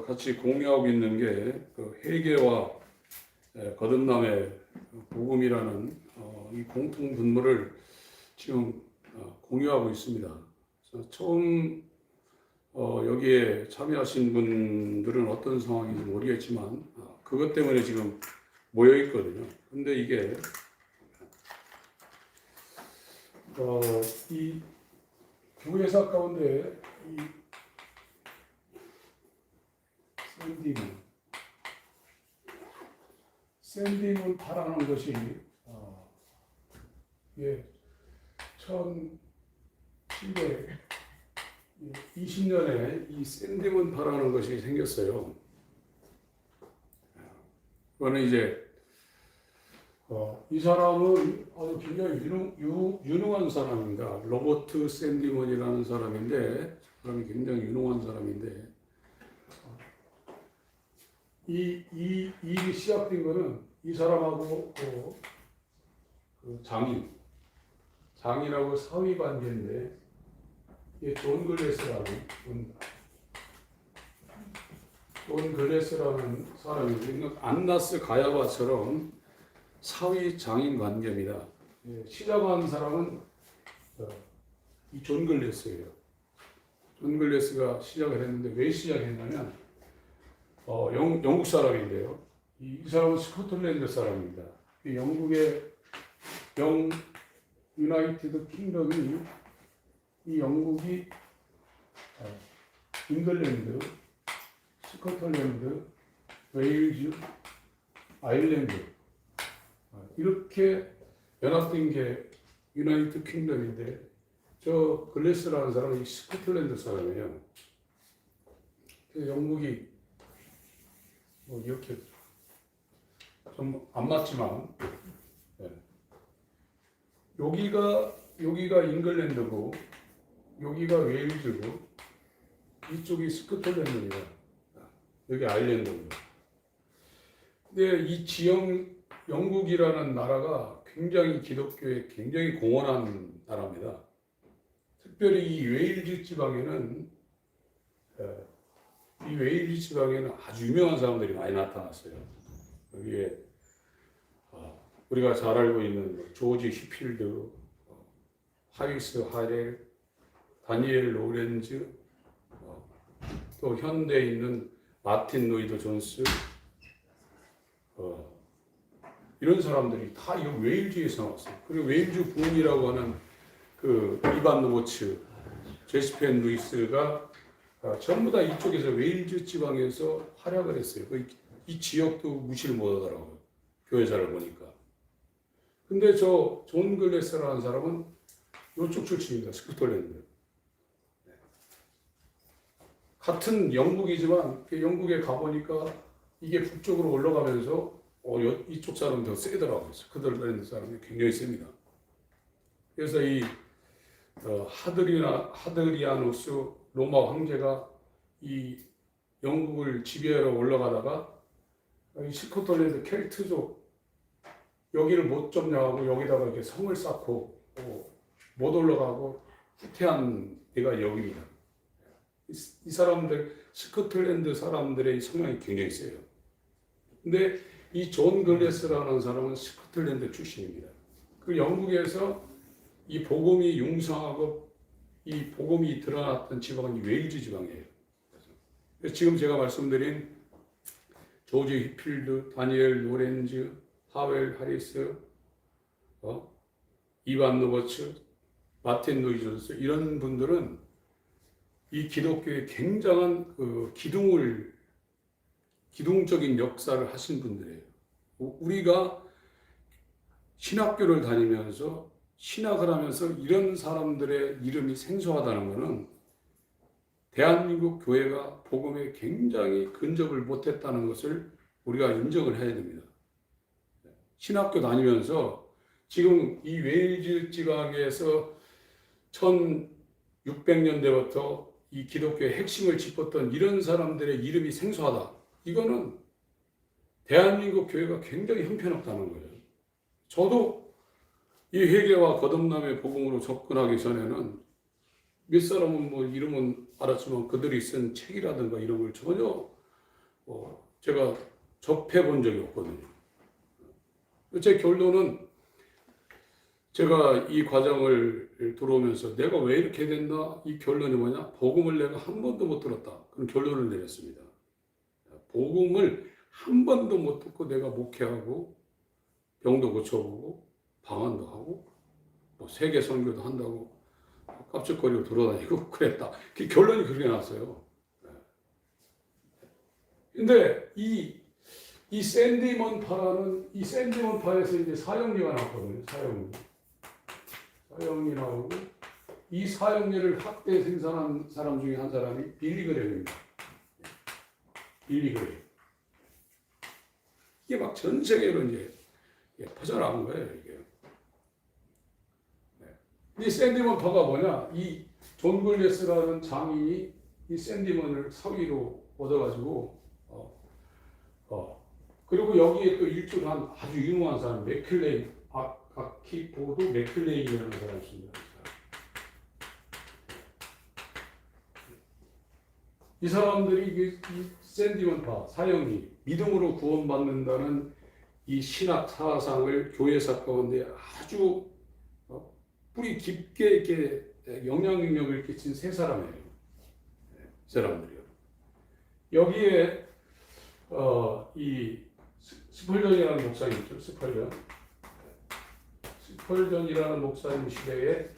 같이 공유하고 있는 게그 회개와 거듭남의 복음이라는 이 공통 분모를 지금 공유하고 있습니다. 그래서 처음 여기에 참여하신 분들은 어떤 상황인지 모르겠지만 그것 때문에 지금 모여 있거든요. 근데 이게 이 교회사 가운데 이 샌딩을 파라는 것이 예, 1720년에 이 샌딩을 파라는 것이 생겼어요. 그거는 이제 이 사람은 아주 굉장히 유능한 사람입니다. 로버트 샌디먼이라는 사람인데, 사람이 굉장히 유능한 사람인데, 이 일이 시작된 거는 이 사람하고 그 장인하고 사위 관계인데, 이게 존 글래스라는 사람이 안나스 가야바처럼 사위 장인 관계입니다. 시작한 사람은 이 존 글래스예요. 존 글래스가 시작을 했는데 왜 시작했냐면 영국 사람인데요. 이 사람은 스코틀랜드 사람입니다. 영국의 유나이티드 킹덤이 이 영국이 잉글랜드, 스코틀랜드, 웨일즈, 아일랜드 이렇게 연합된 게 유나이티드 킹덤인데 저 글래스라는 사람은 스코틀랜드 사람이에요. 그래서 영국이 이렇게 좀 안 맞지만 여기가 잉글랜드고 여기가 웨일즈고 이쪽이 스코틀랜드입니다. 여기 아일랜드입니다. 근데 이 지역 영국이라는 나라가 굉장히 기독교에 굉장히 공헌한 나라입니다. 특별히 이 웨일즈 지방에는 아주 유명한 사람들이 많이 나타났어요. 여기에 우리가 잘 알고 있는 조지 히필드, 하리스 하렐, 다니엘 로렌즈, 또 현대에 있는 마틴 로이드 존스, 이런 사람들이 다 이 웨일즈에서 나왔어요. 그리고 웨일즈 부흥이라고 하는 그 이반 노보츠, 제스펜 루이스가 전부 다 이쪽에서 웨일즈 지방에서 활약을 했어요. 이 지역도 무시를 못하더라고요. 교회사를 보니까. 근데 저 존 글래스라는 사람은 이쪽 출신입니다. 스코틀랜드. 같은 영국이지만 영국에 가보니까 이게 북쪽으로 올라가면서 이쪽 사람은 더 세더라고요. 스코틀랜드 사람이 굉장히 셉니다. 그래서 이 하드리아누스 로마 황제가 이 영국을 지배하러 올라가다가 이 스코틀랜드 켈트족 여기를 못 점령하고 여기다가 이렇게 성을 쌓고 못 올라가고 후퇴한 데가 여기입니다. 이 사람들 스코틀랜드 사람들의 성향이 굉장히 세요. 근데 이 존 글래스라는 사람은 스코틀랜드 출신입니다. 그 영국에서 이 복음이 융성하고 이 복음이 드러났던 지방은 이 웨일즈 지방이에요. 그래서 지금 제가 말씀드린 조지 히필드, 다니엘 로렌즈, 하웰 하리스, 이반 노버츠, 마틴 루이 존스 이런 분들은 이 기독교의 굉장한 그 기둥적인 역사를 하신 분들이에요. 우리가 신학교를 다니면서 신학을 하면서 이런 사람들의 이름이 생소하다는 것은 대한민국 교회가 복음에 굉장히 근접을 못했다는 것을 우리가 인정을 해야 됩니다. 신학교 다니면서 지금 이 웨일즈 지방에서 1600년대부터 이 기독교의 핵심을 짚었던 이런 사람들의 이름이 생소하다. 이거는 대한민국 교회가 굉장히 형편없다는 거예요. 저도 이 회개와 거듭남의 복음으로 접근하기 전에는 몇 사람은 뭐 이름은 알았지만 그들이 쓴 책이라든가 이런 걸 전혀 제가 접해본 적이 없거든요. 제 결론은 제가 이 과정을 들어오면서 내가 왜 이렇게 됐나? 이 결론이 뭐냐? 복음을 내가 한 번도 못 들었다. 그런 결론을 내렸습니다. 복음을 한 번도 못 듣고 내가 목회하고 병도 고쳐보고 방언도 하고 뭐 세계 선교도 한다고 깝죽거리고 돌아다니고 그랬다. 그 결론이 그렇게 나왔어요. 근데 이 샌디먼파라는 이 샌디먼파에서 이제 사형리가 나왔거든요. 사형리 나오고 이 사형리를 학대 생산한 사람 중에 한 사람이 빌리 그레입니다. 빌리 그레. 이게 막 전 세계로 이제 퍼져나간 거예요. 이게. 이 샌디먼파가 뭐냐? 이 존 글래스라는 장인이 이 샌디먼을 사위로 얻어가지고 그리고 여기에 또 일조한 아주 유명한 사람 맥클레인 아키포도 맥클레인이라는 사람이 있습니다. 이 사람들이 이 샌디먼파 사형리 믿음으로 구원받는다는 이 신학 사상을 교회사 가운데 아주 뿌리 깊게 이렇게 영향력을 끼친 세 사람이에요. 이 사람들이요. 여기에 이 스펄전이라는 목사님 있죠. 스펄전이라는 목사님 시대에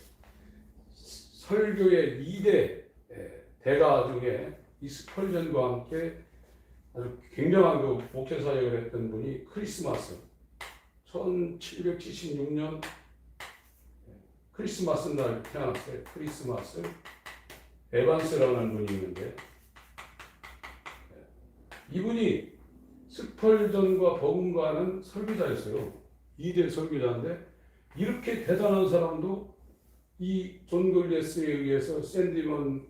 설교의 2대 대가 중에 이 스펄전과 함께 아주 굉장한 그 목회 사역을 했던 분이 크리스마스 1776년 크리스마스 날 태어났어요. 크리스마스 에반스라는 분이 있는데 이분이 스펄전과 버금가는 설교자였어요. 2대 설교자인데 이렇게 대단한 사람도 이 존 글래스에 의해서 샌디먼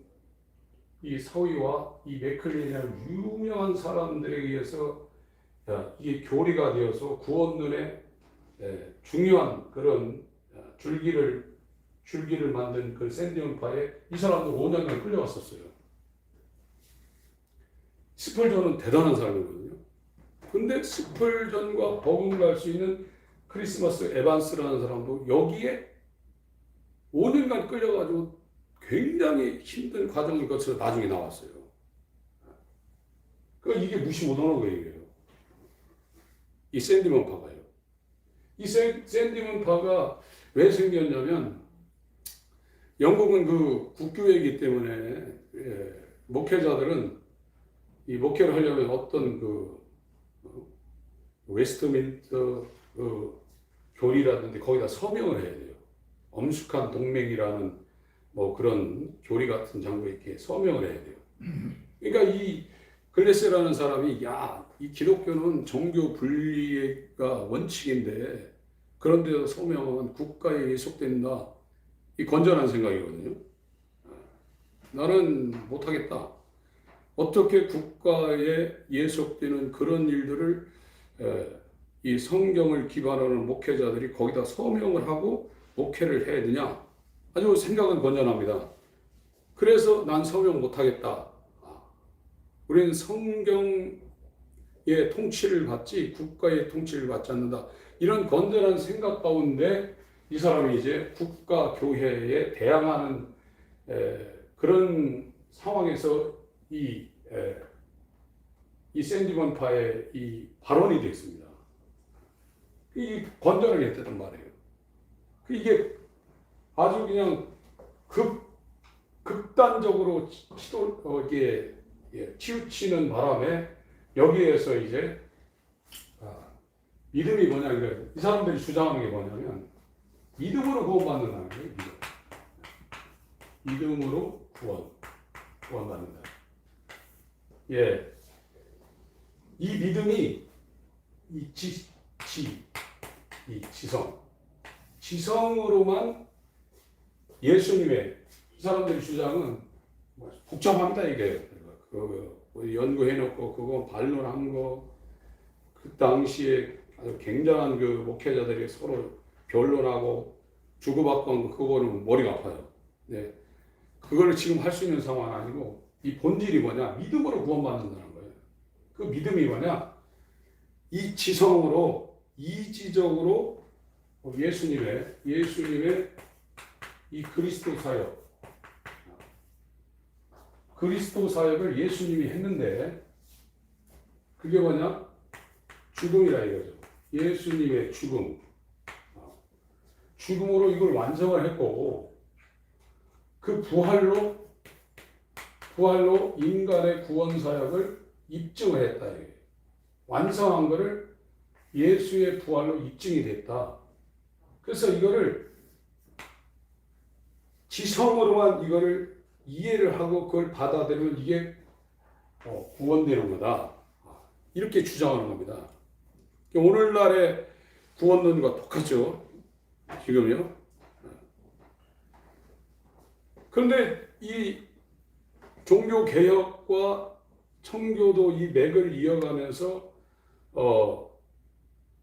이 사위와 이 맥클린이라는 유명한 사람들에 의해서 이게 교리가 되어서 구원론의 중요한 그런 줄기를 만든 그 샌디먼파에 이 사람도 5년간 끌려갔었어요. 스펄전은 대단한 사람이거든요. 근데 스펄전과 버금갈 수 있는 크리스마스 에반스라는 사람도 여기에 5년간 끌려가지고 굉장히 힘든 과정을 거쳐서 나중에 나왔어요. 그러니까 이게 무시 못하는 거예요. 이 샌디먼파가요. 이 샌디먼파가 왜 생겼냐면 영국은 그 국교회이기 때문에 목회자들은 이 목회를 하려면 어떤 웨스트민스터 교리라든지 거기다 서명을 해야 돼요. 엄숙한 동맹이라는 뭐 그런 교리 같은 장부에 이렇게 서명을 해야 돼요. 그러니까 이 글래스라는 사람이 이 기독교는 종교 분리가 원칙인데 그런데도 서명하면 국가에 예속된다. 이 건전한 생각이거든요. 나는 못하겠다. 어떻게 국가에 예속되는 그런 일들을 이 성경을 기반하는 목회자들이 거기다 서명을 하고 목회를 해야 되냐? 아주 생각은 건전합니다. 그래서 난 서명 못하겠다. 우리는 성경의 통치를 받지 국가의 통치를 받지 않는다. 이런 건전한 생각 가운데 이 사람이 이제 국가 교회에 대항하는 그런 상황에서 이 샌디먼파의 이 발언이 되었습니다. 이 건전하게 했단 말이에요. 이게 아주 그냥 극단적으로 치우치는 바람에 여기에서 이제 믿음이 뭐냐, 이 사람들이 주장하는 게 뭐냐면 믿음으로 구원받는다는 거예요. 믿음으로 구원받는다. 이 믿음이 지성으로만 예수님의 이 사람들의 주장은 복잡합니다. 이게 연구해놓고 그거 반론한 거 그 당시에 아주 굉장한 그 목회자들이 서로 변론하고 주고받고 한 거 그거는 머리가 아파요. 그걸 지금 할 수 있는 상황은 아니고 이 본질이 뭐냐? 믿음으로 구원받는다는 거예요. 그 믿음이 뭐냐? 이 지성으로 이지적으로 예수님의 이 그리스도 사역을 예수님이 했는데 그게 뭐냐? 죽음이라 이거죠. 예수님의 죽음으로 이걸 완성을 했고 그 부활로 인간의 구원 사역을 입증을 했다. 완성한 것을 예수의 부활로 입증이 됐다. 그래서 이거를 지성으로만 이거를 이해를 하고 그걸 받아들이면 이게 구원되는 거다. 이렇게 주장하는 겁니다. 오늘날의 구원론과 똑같죠. 지금요. 그런데 이 종교개혁과 청교도 이 맥을 이어가면서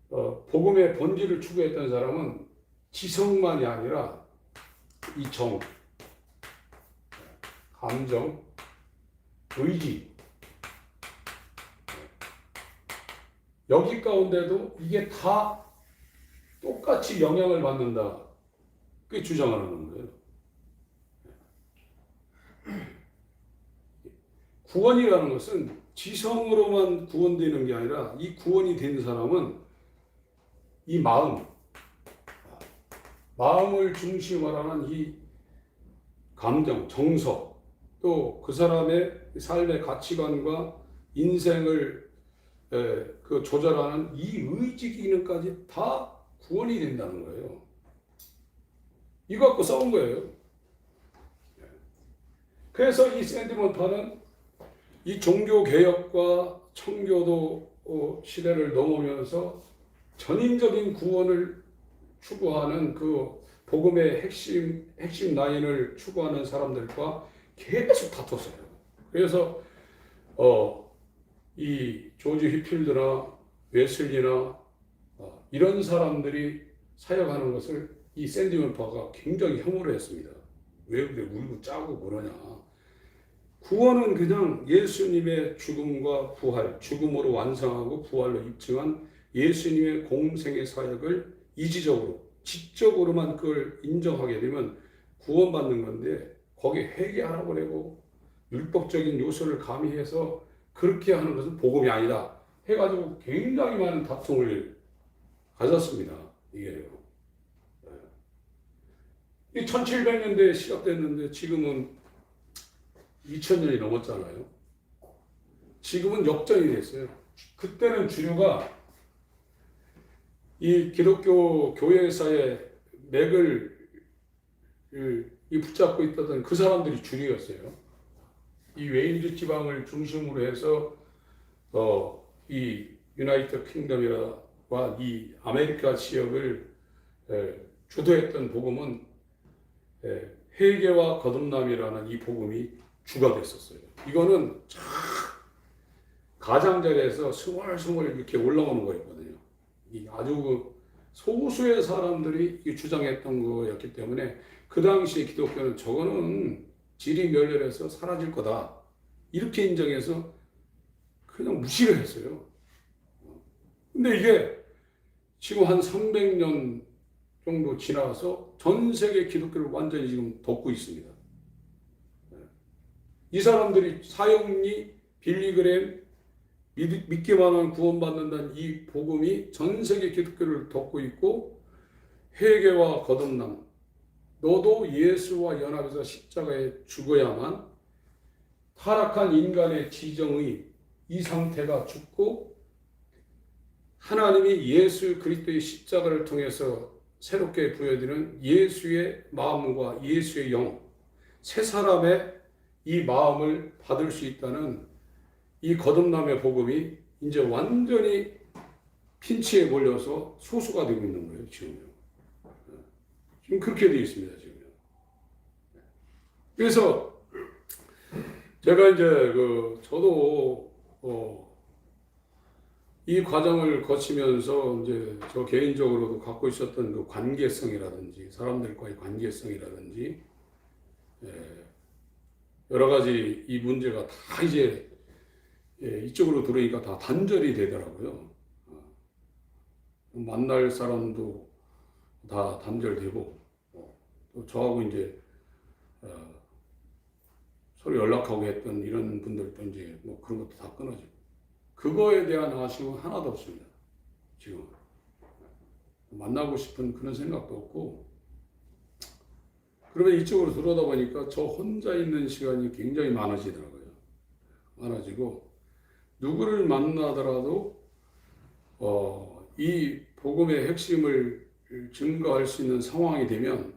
복음의 본질을 추구했던 사람은 지성만이 아니라 이 감정, 의지 여기 가운데도 이게 다 똑같이 영향을 받는다. 그게 주장하는 거예요. 구원이라는 것은 지성으로만 구원되는 게 아니라 이 구원이 된 사람은 이 마음을 중심으로 하는 이 감정, 정서, 또 그 사람의 삶의 가치관과 인생을 그 조절하는 이 의지 기능까지 다 구원이 된다는 거예요. 이거 갖고 싸운 거예요. 그래서 이 샌디먼터는 이 종교개혁과 청교도 시대를 넘으면서 전인적인 구원을 추구하는 그 복음의 핵심 라인을 추구하는 사람들과 계속 다퉜어요. 그래서 이 조지 휘필드나 웨슬리나 이런 사람들이 사역하는 것을 이 샌디먼터가 굉장히 혐오를 했습니다. 왜 그래 울고 짜고 그러냐. 구원은 그냥 예수님의 죽음과 부활, 죽음으로 완성하고 부활로 입증한 예수님의 공생의 사역을 이지적으로, 지적으로만 그걸 인정하게 되면 구원받는 건데 거기에 회개하라고 그러고 율법적인 요소를 가미해서 그렇게 하는 것은 복음이 아니다 해가지고 굉장히 많은 다툼을 가졌습니다. 이게요. 이 1700년대에 시작됐는데 지금은 2000년이 넘었잖아요. 지금은 역전이 됐어요. 그때는 주류가 이 기독교 교회사의 맥을 붙잡고 있던 그 사람들이 주류였어요. 이 웨일즈 지방을 중심으로 해서 이 유나이티드 킹덤이라와 이 아메리카 지역을 주도했던 복음은 회개와 거듭남이라는 이 복음이 주가 됐었어요. 이거는 가장자리에서 스멀스멀 이렇게 올라오는 거였거든요. 이 아주 소수의 사람들이 주장했던 거였기 때문에 그 당시에 기독교는 저거는 질이 멸렬해서 사라질 거다 이렇게 인정해서 그냥 무시를 했어요. 근데 이게 지금 한 300년 정도 지나서 전 세계 기독교를 완전히 지금 덮고 있습니다. 이 사람들이 사형리, 빌리그램, 믿기만 하면 구원받는다는 이 복음이 전 세계 기독교를 덮고 있고 회개와 거듭남, 너도 예수와 연합해서 십자가에 죽어야만 타락한 인간의 지정의 이 상태가 죽고 하나님이 예수 그리스도의 십자가를 통해서 새롭게 부여드리는 예수의 마음과 예수의 영, 새 사람의 이 마음을 받을 수 있다는 이 거듭남의 복음이 이제 완전히 핀치에 몰려서 소수가 되고 있는 거예요, 지금요. 지금 그렇게 되어 있습니다, 지금요. 그래서 제가 이제 저도 이 과정을 거치면서 이제 저 개인적으로도 갖고 있었던 그 관계성이라든지 사람들과의 관계성이라든지 여러 가지 이 문제가 다 이제 이쪽으로 들어오니까 다 단절이 되더라고요. 만날 사람도 다 단절되고, 또 저하고 이제 서로 연락하고 했던 이런 분들도 이제 뭐 그런 것도 다 끊어지고, 그거에 대한 아쉬움은 하나도 없습니다. 지금 만나고 싶은 그런 생각도 없고, 그러면 이쪽으로 들어오다 보니까 저 혼자 있는 시간이 굉장히 많아지더라고요. 많아지고, 누구를 만나더라도 이 복음의 핵심을 증거할 수 있는 상황이 되면,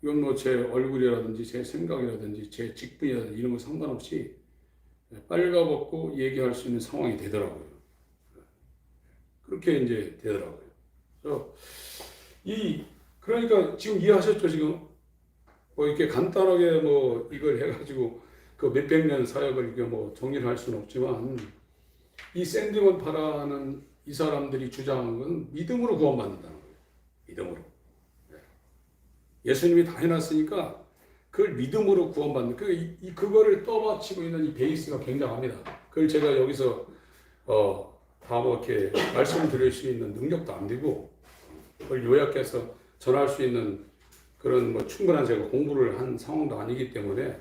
이건 뭐 제 얼굴이라든지 제 생각이라든지 제 직분이라든지 이런 거 상관없이 빨가벗고 얘기할 수 있는 상황이 되더라고요. 그렇게 이제 되더라고요. 그래서 그러니까 지금 이해하셨죠? 지금 뭐 이렇게 간단하게 뭐 이걸 해가지고 그 몇백 년 사역을 이렇게 뭐 정리를 할 수는 없지만, 이 샌디먼 파라는 이 사람들이 주장하는 건 믿음으로 구원받는다는 거예요. 믿음으로. 예수님이 다 해놨으니까 그걸 믿음으로 구원받는, 그거를 떠받치고 있는 이 베이스가 굉장합니다. 그걸 제가 여기서 다 뭐 이렇게 말씀을 드릴 수 있는 능력도 안 되고, 그걸 요약해서 전할 수 있는 그런 뭐 충분한 제가 공부를 한 상황도 아니기 때문에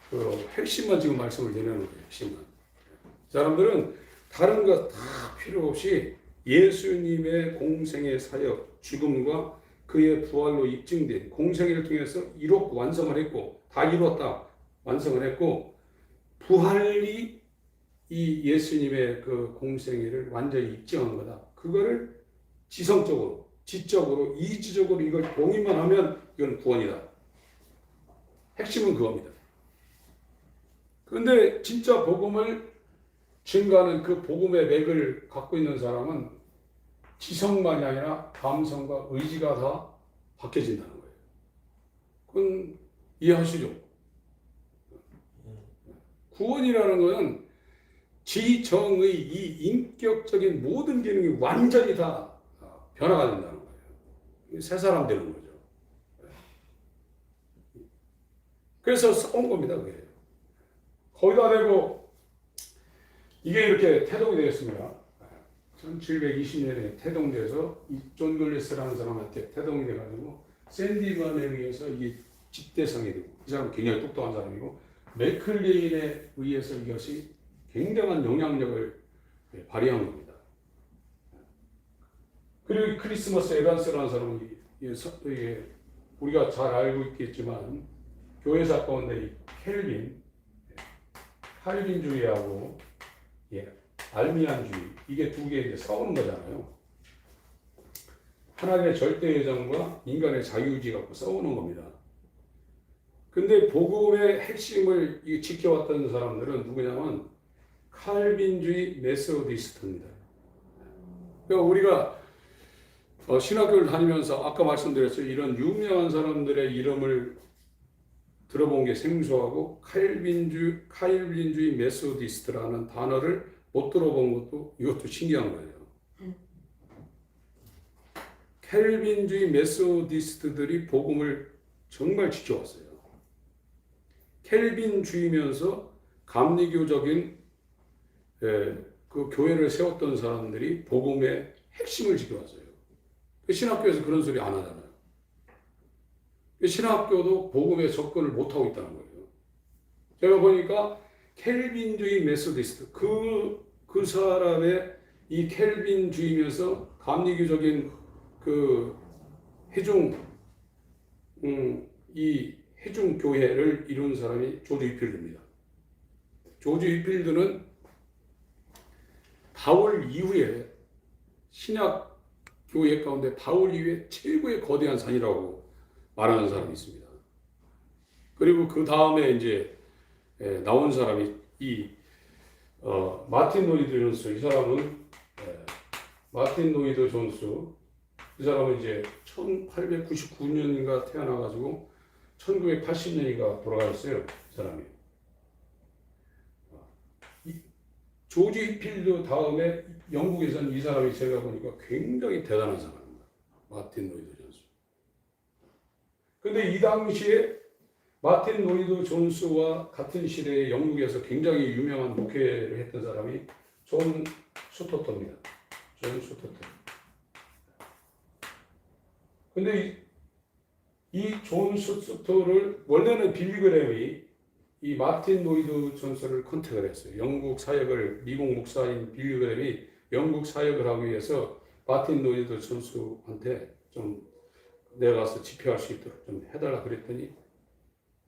그 핵심만 지금 말씀을 드리는 거예요. 핵심만. 사람들은 다른 것 다 필요 없이 예수님의 공생의 사역, 죽음과 그의 부활로 입증된 공생애를 통해서 이뤘고 완성을 했고, 다 이뤘다 완성을 했고, 부활이 이 예수님의 그 공생애를 완전히 입증한 거다. 그거를 지성적으로, 지적으로, 이지적으로 이걸 동의만 하면 이건 구원이다. 핵심은 그겁니다. 그런데 진짜 복음을 증거하는 그 복음의 맥을 갖고 있는 사람은 지성만이 아니라 감성과 의지가 다 바뀌어진다는 거예요. 그건 이해하시죠? 구원이라는 것은 지정의 이 인격적인 모든 기능이 완전히 다 변화가 된다는 거예요. 새 사람 되는 거죠. 그래서 싸운 겁니다. 그게. 거기다 대고 이게 이렇게 태동이 되었습니다. 1720년에 태동돼서 이 존 글리스라는 사람한테 태동이 돼가지고 샌디먼에 의해서 이게 집대성이 되고, 이 사람은 굉장히 똑똑한 사람이고, 맥클레인에 의해서 이것이 굉장한 영향력을 발휘한 겁니다. 그리고 크리스머스 에반스라는 사람은 우리가 잘 알고 있겠지만 교회사 가운데 이 칼빈주의하고 알미안주의, 이게 두 개 이제 싸우는 거잖아요. 하나님의 절대 예정과 인간의 자유주의 갖고 싸우는 겁니다. 근데 복음의 핵심을 지켜왔던 사람들은 누구냐면 칼빈주의 메소디스트입니다. 그러니까 우리가 신학교를 다니면서 아까 말씀드렸어요. 이런 유명한 사람들의 이름을 들어본 게 생소하고, 칼빈주의 메소디스트라는 단어를 못 들어본 것도 이것도 신기한 거예요. 캘빈주의 메소디스트들이 복음을 정말 지켜왔어요. 캘빈주의면서 감리교적인 그 교회를 세웠던 사람들이 복음의 핵심을 지켜왔어요. 신학교에서 그런 소리 안 하잖아요. 신학교도 복음에 접근을 못하고 있다는 거예요. 제가 보니까 캘빈주의 메소디스트, 그 사람의 이 캘빈주의면서 감리교적인 그 이 회중 교회를 이룬 사람이 조지 휘필드입니다. 조지 휘필드는 바울 이후에 신약 교회 가운데 바울 이후에 최고의 거대한 산이라고 말하는 사람이 있습니다. 그리고 그 다음에 이제 나온 사람이 마틴 로이드 존스. 이 사람은 마틴 로이드 존스. 이 사람은 이제 1899년인가 태어나가지고 1980년인가 돌아가셨어요. 이 사람이. 조지 휘필드 다음에 영국에서는 이 사람이 제가 보니까 굉장히 대단한 사람입니다. 마틴 로이드 존스. 근데 이 당시에 마틴 로이드 존스와 같은 시대에 영국에서 굉장히 유명한 목회를 했던 사람이 존 스토터입니다. 존 스토터. 근데 이 존 스토터를 원래는 빌리 그램이 이 마틴 로이드 존스를 컨택을 했어요. 영국 사역을, 미국 목사인 빌리 그램이 영국 사역을 하기 위해서 마틴 로이드 존스한테 좀 내가 가서 집회할 수 있도록 좀 해달라 그랬더니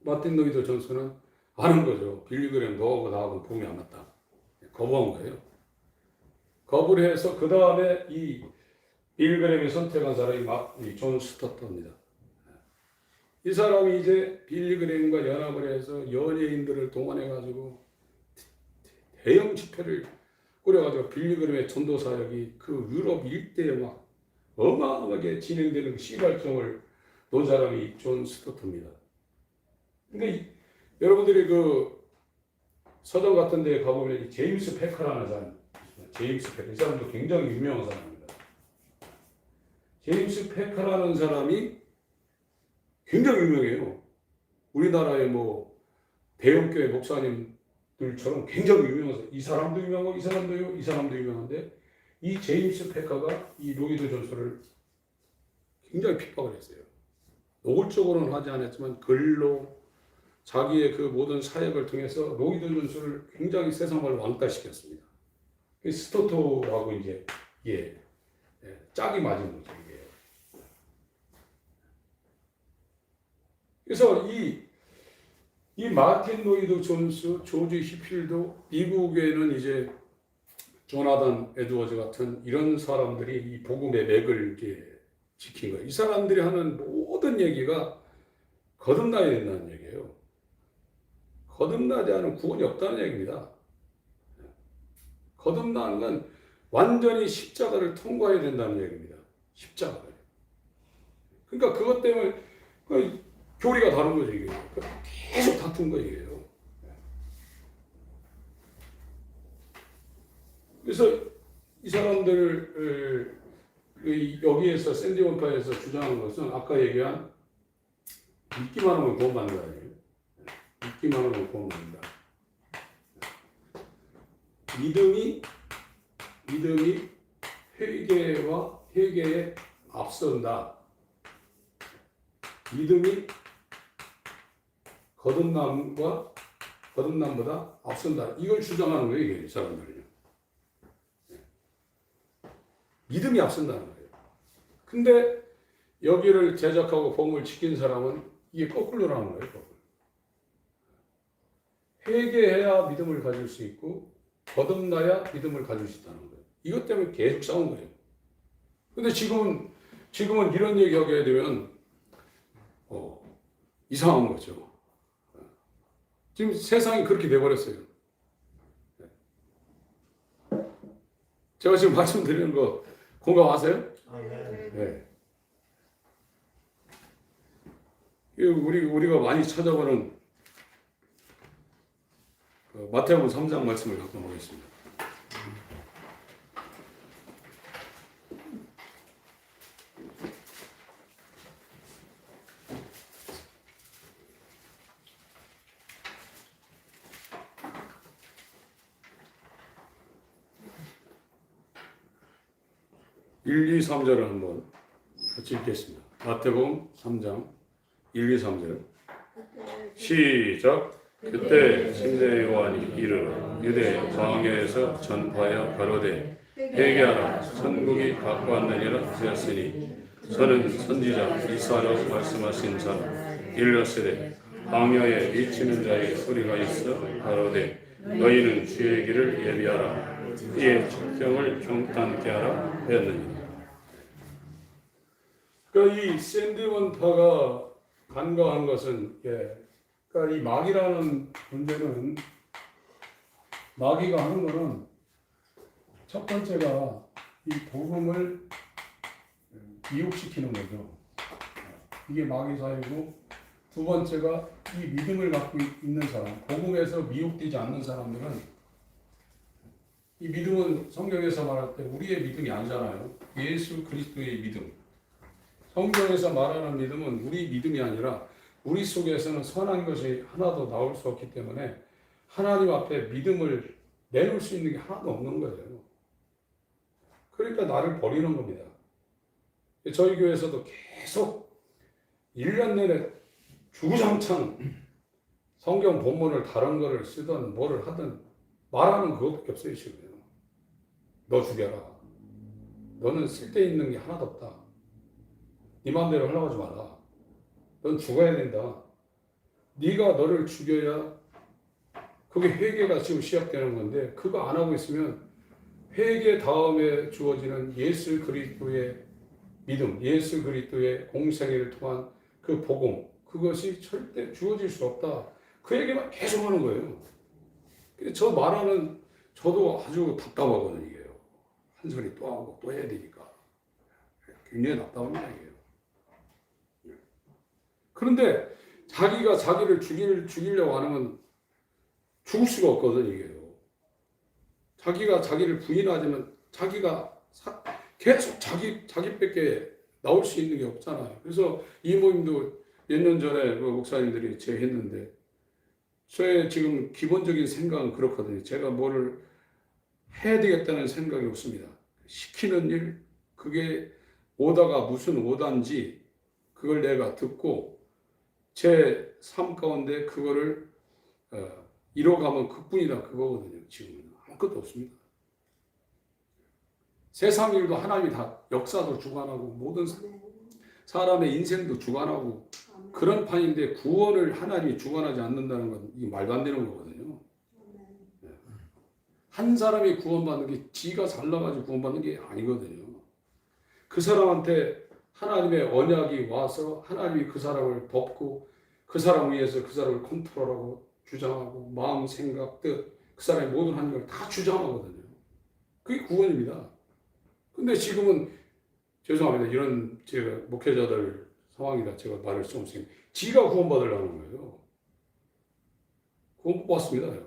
마틴 로이드 존스는 아는 거죠. 빌리 그램 너하고 나하고 복음이 안 맞다. 거부한 거예요. 거부를 해서 그 다음에 이 빌리 그램이 선택한 사람이 존 스토터입니다. 이 사람이 이제 빌리 그램과 연합을 해서 연예인들을 동원해가지고 대형 집회를 꾸려가지고 빌리 그램의 전도 사역이 그 유럽 일대에 막 어마어마하게 진행되는 시발점을 놓은 사람이 존 스토터입니다. 그러니까 여러분들이 그 서점 같은 데 가보면 제임스 패커라는 사람, 제임스 패커, 이 사람도 굉장히 유명한 사람입니다. 제임스 패커라는 사람이 굉장히 유명해요. 우리나라의 뭐 대형교회 목사님들처럼 굉장히 유명해서 이 사람도 유명하고 이 사람도 이 사람도 유명한데 이 제임스 패커가 이 로이드 존스를 굉장히 핍박을 했어요. 노골적으로는 하지 않았지만 글로 자기의 그 모든 사역을 통해서 로이드 존스를 굉장히 세상을 왕따시켰습니다. 스토토하고 이제 짝이 맞은 거죠 이게. 그래서 이 마틴 로이드 존스, 조지 히필도, 미국에는 이제 조나단 에드워즈 같은 이런 사람들이 이 복음의 맥을 이렇게 지킨 거예요. 이 사람들이 하는 모든 얘기가 거듭나야 된다는 얘기예요. 거듭나지 않으면 구원이 없다는 얘기입니다. 거듭나는 건 완전히 십자가를 통과해야 된다는 얘기입니다. 십자가를. 그러니까 그것 때문에 교리가 다른 거죠 이게. 계속 다툰 거예요. 그래서 이 사람들을 여기에서 샌디 원파에서 주장하는 것은 아까 얘기한 믿기만 하면 구원받는다. 믿기만 하면 구원받는다. 믿음이 회개에 앞선다. 믿음이 거듭남보다 앞선다. 이걸 주장하는 거예요, 이게 사람들은요. 믿음이 앞선다는 거예요. 근데 여기를 제작하고 복음을 지킨 사람은 이게 거꾸로라는 거예요, 거꾸로. 회개해야 믿음을 가질 수 있고 거듭나야 믿음을 가질 수 있다는 거예요. 이것 때문에 계속 싸운 거예요. 근데 지금은 이런 얘기 하게 되면 이상한 거죠. 지금 세상이 그렇게 돼버렸어요. 제가 지금 말씀드리는 거 공감하세요? 네. 우리가 많이 찾아보는 마태복음 3장 말씀을 갖고 보겠습니다. (1, 2, 3절을) 한번 같이 읽겠습니다. 마태복음 3장 1, 2, 3절 시작. 그때 침례 요한이 이르러 유대 광야에서 전파하여 가로되 회개하라 천국이 가까웠느니라 하였으니 저는 선지자 이사야로 말씀하신 자 일러스되 광야에 미치는 자의 소리가 있어 가로되 너희는 주의 길을 예비하라 이에 적경을 경탄케 하라 하였느니라. 그러니까 이 샌디 원파가 간과한 것은 그러니까 이 마귀라는 문제는 마귀가 하는 거는 첫 번째가 이 복음을 미혹시키는 거죠. 이게 마귀 사이고 두 번째가 이 믿음을 갖고 있는 사람, 복음에서 미혹되지 않는 사람들은 이 믿음은 성경에서 말할 때 우리의 믿음이 아니잖아요. 예수 그리스도의 믿음. 성경에서 말하는 믿음은 우리 믿음이 아니라 우리 속에서는 선한 것이 하나도 나올 수 없기 때문에 하나님 앞에 믿음을 내놓을 수 있는 게 하나도 없는 거예요. 그러니까 나를 버리는 겁니다. 저희 교회에서도 계속 1년 내내 주구장창 성경 본문을 다른 거를 쓰든 뭐를 하든 말하는 그것밖에 없어요, 지금. 너 죽여라. 너는 쓸데있는 게 하나도 없다. 네 마음대로 하려고 하지 마라. 넌 죽어야 된다. 네가 너를 죽여야 그게 회개가 지금 시작되는 건데 그거 안 하고 있으면 회개 다음에 주어지는 예수 그리스도의 믿음, 예수 그리스도의 공생애를 통한 그 복음, 그것이 절대 주어질 수 없다. 그 얘기만 계속 하는 거예요. 저 말하는 저도 아주 답답하거든요. 이게요. 한 소리 또 하고 또 해야 되니까. 굉장히 답답합니다. 이게요. 그런데 자기가 자기를 죽이려고 하는 건 죽을 수가 없거든, 이게요. 자기가 자기를 부인하자면 자기가 계속 자기밖에 나올 수 있는 게 없잖아요. 그래서 이 모임도 몇 년 전에 그 목사님들이 제했는데 저의 지금 기본적인 생각은 그렇거든요. 제가 뭐를 해야 되겠다는 생각이 없습니다. 시키는 일, 그게 오다가 무슨 오단지 그걸 내가 듣고 제 삶 가운데 그거를 이뤄가면 그뿐이다 그거거든요. 지금은 아무것도 없습니다. 세상 일도 하나님이 다 역사도 주관하고 모든 사람의 인생도 주관하고 그런 판인데 구원을 하나님이 주관하지 않는다는 건 이게 말도 안 되는 거거든요. 한 사람이 구원받는 게 지가 잘나가지고 구원받는 게 아니거든요. 그 사람한테 하나님의 언약이 와서 하나님이 그 사람을 덮고 그 사람 위해서 그 사람을 컨트롤하고 주장하고 마음, 생각, 뜻 그 사람의 모든 환경을 다 주장하거든요. 그게 구원입니다. 근데 지금은 죄송합니다. 이런 제가 목회자들 상황이라 제가 말을 좀 지가 구원받으려는 거예요. 구원 못 받습니다.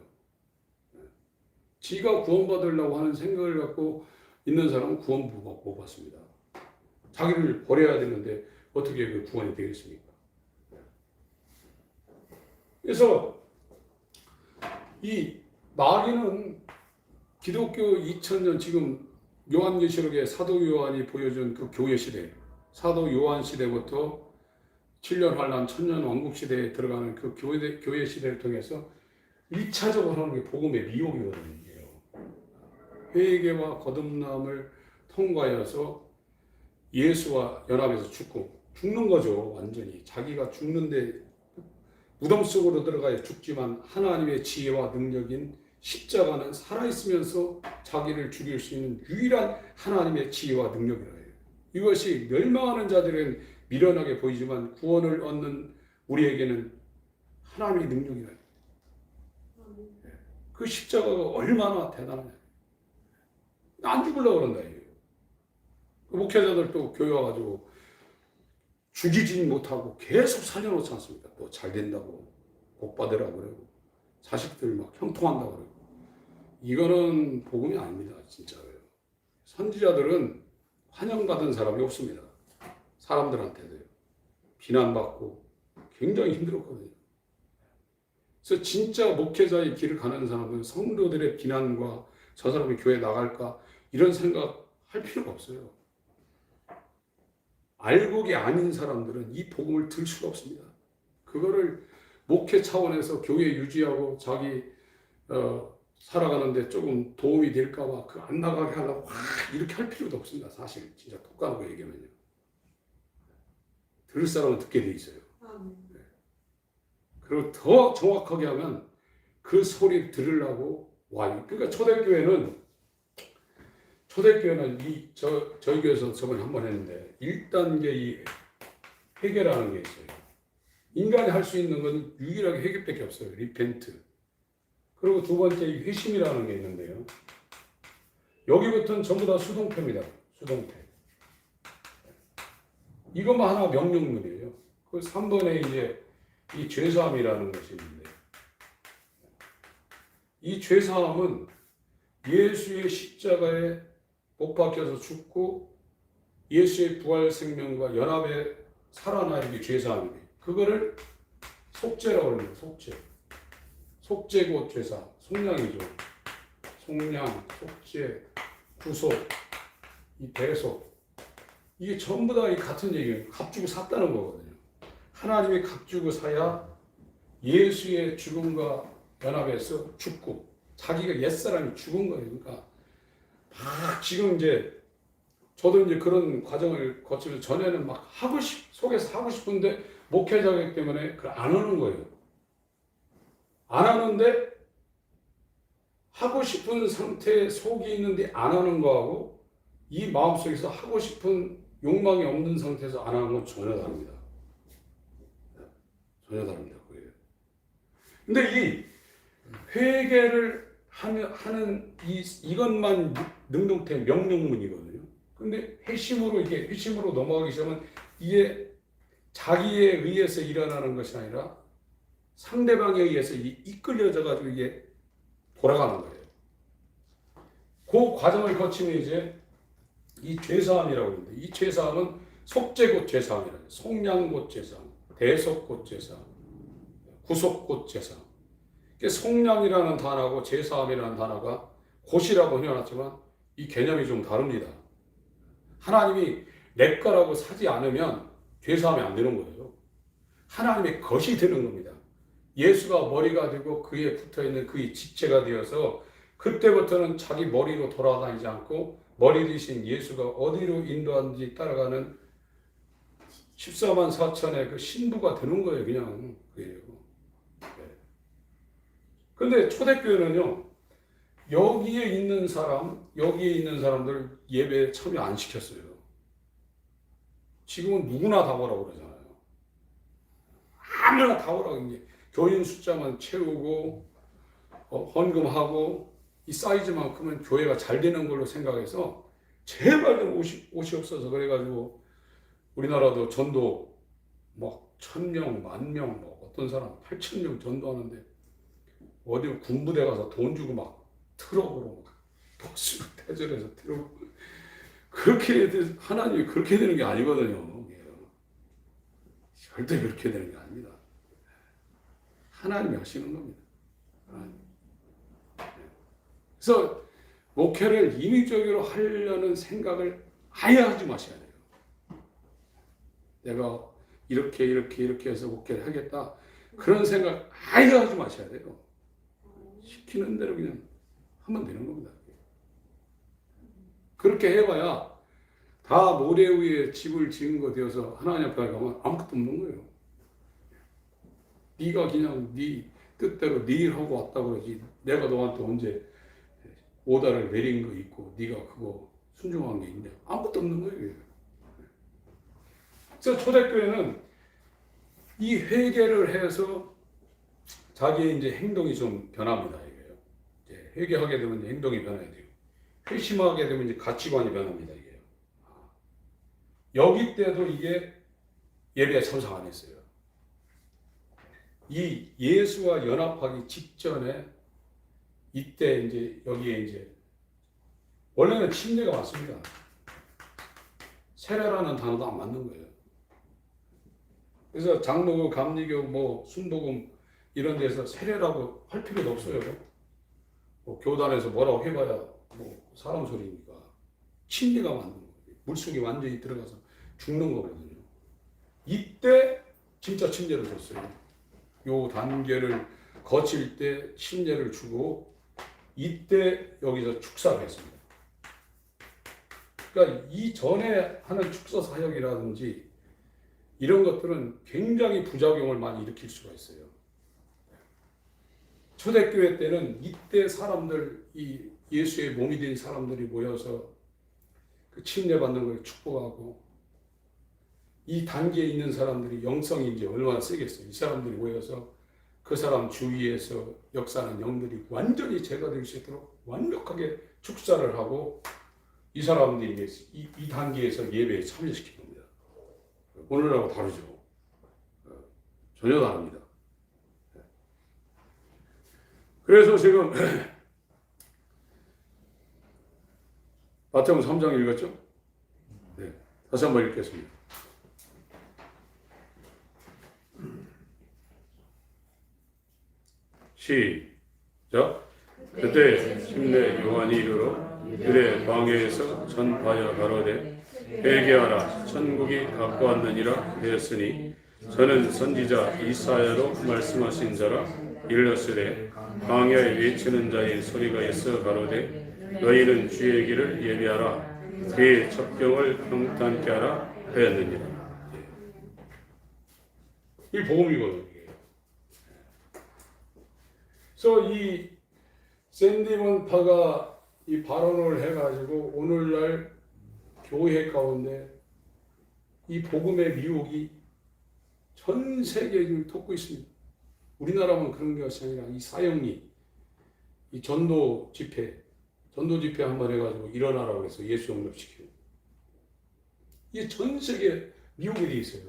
지가 구원받으려고 하는 생각을 갖고 있는 사람은 구원 못 받습니다. 자기를 버려야 되는데 어떻게 그 구원이 되겠습니까? 그래서 이 마귀는 기독교 2000년 지금 요한계시록에 사도 요한이 보여준 그 교회 시대, 사도 요한 시대부터 7년 환란, 1000년 왕국 시대에 들어가는 그 교회 시대를 통해서 1차적으로 하는 게 복음의 미혹이거든요. 회개와 거듭남을 통과해서 예수와 연합해서 죽는 거죠. 완전히 자기가 죽는데 무덤 속으로 들어가야 죽지만 하나님의 지혜와 능력인 십자가는 살아있으면서 자기를 죽일 수 있는 유일한 하나님의 지혜와 능력이라 해요. 이것이 멸망하는 자들은 미련하게 보이지만 구원을 얻는 우리에게는 하나님의 능력이라 해요. 그 십자가가 얼마나 대단하냐. 안 죽으려고 그런다. 그 목회자들도 교회 와가지고 죽이지 못하고 계속 살려놓지 않습니까? 또 잘 된다고 복 받으라고 그러고 자식들 막 형통한다고 그러고 이거는 복음이 아닙니다. 진짜로요. 선지자들은 환영받은 사람이 없습니다. 사람들한테도요. 비난받고 굉장히 힘들었거든요. 그래서 진짜 목회자의 길을 가는 사람은 성도들의 비난과 저 사람이 교회 나갈까 이런 생각 할 필요가 없어요. 알곡이 아닌 사람들은 이 복음을 들 수가 없습니다. 그거를 목회 차원에서 교회 유지하고 자기 살아가는데 조금 도움이 될까봐 그 안 나가게 하려고 이렇게 할 필요도 없습니다. 사실 진짜 톡 까놓고 얘기하면요. 들을 사람은 듣게 돼 있어요. 네. 그리고 더 정확하게 하면 그 소리 들으려고 와요. 그러니까 초대교회는 저희 교회에서 저번에 한 번 했는데 1단계 이 회개라는 게 있어요. 인간이 할 수 있는 건 유일하게 회개밖에 없어요. 리펜트. 그리고 두 번째 이 회심이라는 게 있는데요. 여기부터는 전부 다 수동태입니다. 수동태. 이것만 하나 명령문이에요. 그 3번에 이제 이 죄사함이라는 것이 있는데 이 죄사함은 예수의 십자가에 못 박혀서 죽고 예수의 부활 생명과 연합에 살아나는 게 죄사함이에요. 그거를 속죄라고 그러는 속죄. 속죄 곧 죄사. 속량이죠. 속량, 속죄, 구속, 이 대속. 이게 전부 다 같은 얘기예요. 값주고 샀다는 거거든요. 하나님이 값주고 사야 예수의 죽음과 연합해서 죽고 자기가 옛사람이 죽은 거예요. 그러니까 막 지금 이제 저도 이제 그런 과정을 거치면서 전에는 막 속에서 하고 싶은데 목회자이기 때문에 그걸 안 하는 거예요. 안 하는데 하고 싶은 상태에 속이 있는데 안 하는 거하고 이 마음속에서 하고 싶은 욕망이 없는 상태에서 안 하는 건 전혀 다릅니다. 전혀 다릅니다. 그거예요. 근데 이 회개를 하는 이것만 능동태 명령문이거든요. 근데 회심으로 넘어가기 시작하면 이게 자기에 의해서 일어나는 것이 아니라 상대방에 의해서 이끌려져 가지고 이게 돌아가는 거예요. 그 과정을 거치면 이제 이 죄사함이라고 합니다. 이 죄사함은 속죄 곧 죄사함이라고 해요. 속량 곧 죄사함, 대속 곧 죄사함, 구속 곧 죄사함. 속량이라는 단어하고 죄사함이라는 단어가 곧이라고 해놨지만 이 개념이 좀 다릅니다. 하나님이 내 거라고 사지 않으면 죄사함이 안 되는 거예요. 하나님의 것이 되는 겁니다. 예수가 머리가 되고 그에 붙어있는 그의 지체가 되어서 그때부터는 자기 머리로 돌아다니지 않고 머리 대신 예수가 어디로 인도하는지 따라가는 14만 4천의 그 신부가 되는 거예요. 그냥 그래요. 근데 초대교회는요, 여기에 있는 사람들 예배에 참여 안 시켰어요. 지금은 누구나 다 오라고 그러잖아요. 아무나 다 오라고. 이제 교인 숫자만 채우고, 헌금하고, 이 사이즈만큼은 교회가 잘 되는 걸로 생각해서, 제발 좀 옷이 없어서 그래가지고, 우리나라도 전도 막 1,000명, 10,000명, 어떤 사람 8,000명 전도하는데, 어디 군부대 가서 돈 주고 막 트럭으로 막 버스로 대절해서 트럭 그렇게 하나님이 그렇게 되는 게 아니거든요. 절대 그렇게 되는 게 아닙니다. 하나님이 하시는 겁니다. 하나님. 그래서 목회를 인위적으로 하려는 생각을 아예 하지 마셔야 돼요. 내가 이렇게 해서 목회를 하겠다. 그런 생각 아예 하지 마셔야 돼요. 시키는 대로 그냥 하면 되는 겁니다. 그렇게 해봐야 다 모래 위에 집을 지은 거 되어서 하나님 앞에 가면 아무것도 없는 거예요. 네가 그냥 네 뜻대로 네 일하고 왔다 그러지 내가 너한테 언제 오다를 내린 거 있고 네가 그거 순종한 게 있냐. 아무것도 없는 거예요. 그래서 초대교회는 이 회개를 해서 자기의 이제 행동이 좀 변합니다. 이게요. 이제 회개하게 되면 이제 행동이 변해야 돼요. 회심하게 되면 이제 가치관이 변합니다. 이게요. 여기 때도 이게 예배에 참석 안 했어요. 이 예수와 연합하기 직전에 이때 이제 여기에 이제 원래는 침례가 맞습니다. 세례라는 단어도 안 맞는 거예요. 그래서 장로교, 감리교, 순복음 이런 데서 세례라고 할 필요도 없어요. 교단에서 뭐라고 해봐야 사람 소리니까. 침례가 맞는 거예요. 물속에 완전히 들어가서 죽는 거거든요. 이때 진짜 침례를 줬어요. 요 단계를 거칠 때 침례를 주고 이때 여기서 축사를 했습니다. 그러니까 이전에 하는 축사 사역이라든지 이런 것들은 굉장히 부작용을 많이 일으킬 수가 있어요. 초대교회 때는 이때 사람들, 이 예수의 몸이 된 사람들이 모여서 그 침례받는 걸 축복하고 이 단계에 있는 사람들이 영성이 이제 얼마나 세겠어요. 이 사람들이 모여서 그 사람 주위에서 역사하는 영들이 완전히 제거될 수 있도록 완벽하게 축사를 하고 이 사람들이 이 단계에서 예배에 참여시킨 겁니다. 오늘하고 다르죠. 전혀 다릅니다. 그래서 지금 마태복음 3장 읽었죠? 네, 다시 한번 읽겠습니다. 시작. 그때 침례 요한이 이르러 그대 광야에서 전파하여 가로되 회개하라 천국이 가까웠느니라 하였으니 저는 선지자 이사야로 말씀하신 자라 일렀으되 광야에 외치는 자의 소리가 있어 가로되 너희는 주의 길을 예비하라 그의 첩경을 평탄케 하라 하였느니라. 이 복음이거든요. 그래서 이 샌디 먼파가 이 발언을 해가지고 오늘날 교회 가운데 이 복음의 미혹이 전 세계를 덮고 있습니다. 우리나라만 그런 것이 아니라 이 사형리, 이 전도 집회 한번 해가지고 일어나라고 해서 예수 영접시키고 이게 전 세계 미혹이 돼 있어요.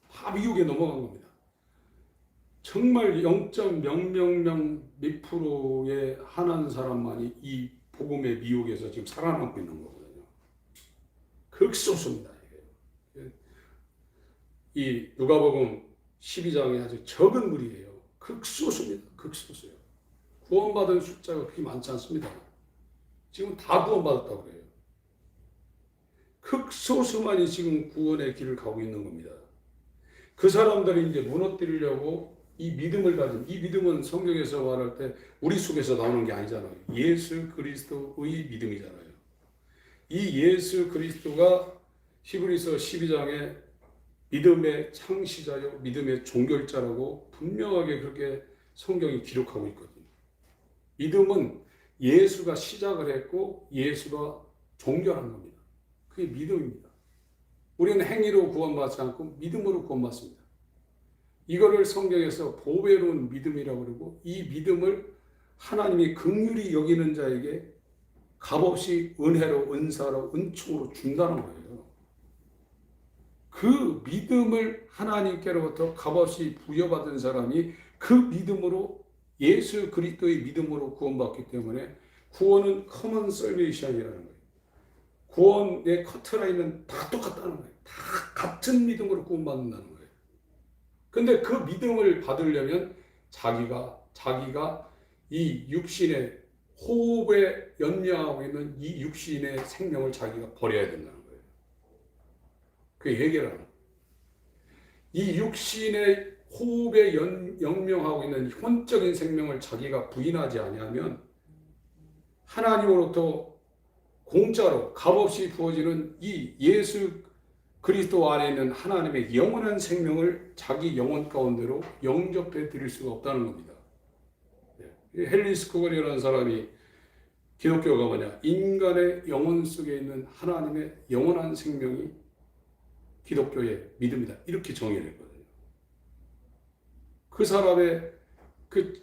다 미혹에 넘어간 겁니다. 정말 0.000 몇 프로의 한한 사람만이 이 복음의 미혹에서 지금 살아남고 있는 거거든요. 극소수입니다. 이 누가복음 12장에 아주 적은 무리예요. 극소수입니다. 극소수예요. 구원받은 숫자가 그렇게 많지 않습니다. 지금 다 구원받았다고 그래요. 극소수만이 지금 구원의 길을 가고 있는 겁니다. 그 사람들이 이제 무너뜨리려고 이 믿음을 가진, 이 믿음은 성경에서 말할 때 우리 속에서 나오는 게 아니잖아요. 예수 그리스도의 믿음이잖아요. 이 예수 그리스도가 히브리서 12장에 믿음의 창시자요, 믿음의 종결자라고 분명하게 그렇게 성경이 기록하고 있거든요. 믿음은 예수가 시작을 했고 예수가 종결한 겁니다. 그게 믿음입니다. 우리는 행위로 구원받지 않고 믿음으로 구원받습니다. 이거를 성경에서 보배로운 믿음이라고 그러고 이 믿음을 하나님이 긍휼히 여기는 자에게 값없이 은혜로 은사로 은총으로 준다는 거예요. 그 믿음을 하나님께로부터 값없이 부여받은 사람이 그 믿음으로 예수 그리스도의 믿음으로 구원받기 때문에 구원은 커먼 설베이션이라는 거예요. 구원의 커트라인은 다 똑같다는 거예요. 다 같은 믿음으로 구원받는다는 거예요. 근데 그 믿음을 받으려면 자기가 이 육신의 호흡에 연명하고 있는 이 육신의 생명을 자기가 버려야 된다는 거예요. 그게 해결하는 거예요. 이 육신의 호흡에 연명하고 있는 혼적인 생명을 자기가 부인하지 아니하면 하나님으로부터 공짜로 값없이 부어지는 이 예수 그리스도 안에 있는 하나님의 영원한 생명을 자기 영혼 가운데로 영접해 드릴 수가 없다는 겁니다. 헬리스 코걸이라는 사람이 기독교가 뭐냐? 인간의 영혼 속에 있는 하나님의 영원한 생명이 기독교의 믿음이다. 이렇게 정의를 했거든요. 그 사람의 그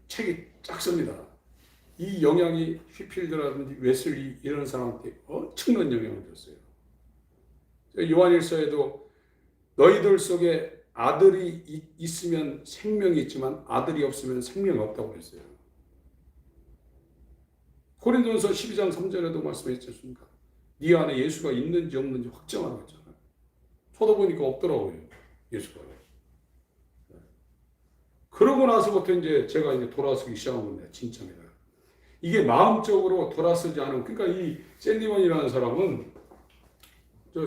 책이 짝습니다. 이 영향이 휘필드라든지 웨슬리 이런 사람한테 엄청난 영향을 줬어요. 요한일서에도 너희들 속에 아들이 있으면 생명이 있지만 아들이 없으면 생명이 없다고 했어요. 고린도전서 12장 3절에도 말씀했지 않습니까? 네 안에 예수가 있는지 없는지 확정하라고 했잖아요. 쳐다보니까 없더라고요. 예수가. 그러고 나서부터 이제 제가 이제 돌아서기 시작한 겁니다. 진짜입니다. 이게 마음적으로 돌아서지 않은, 그러니까 이 샌디먼이라는 사람은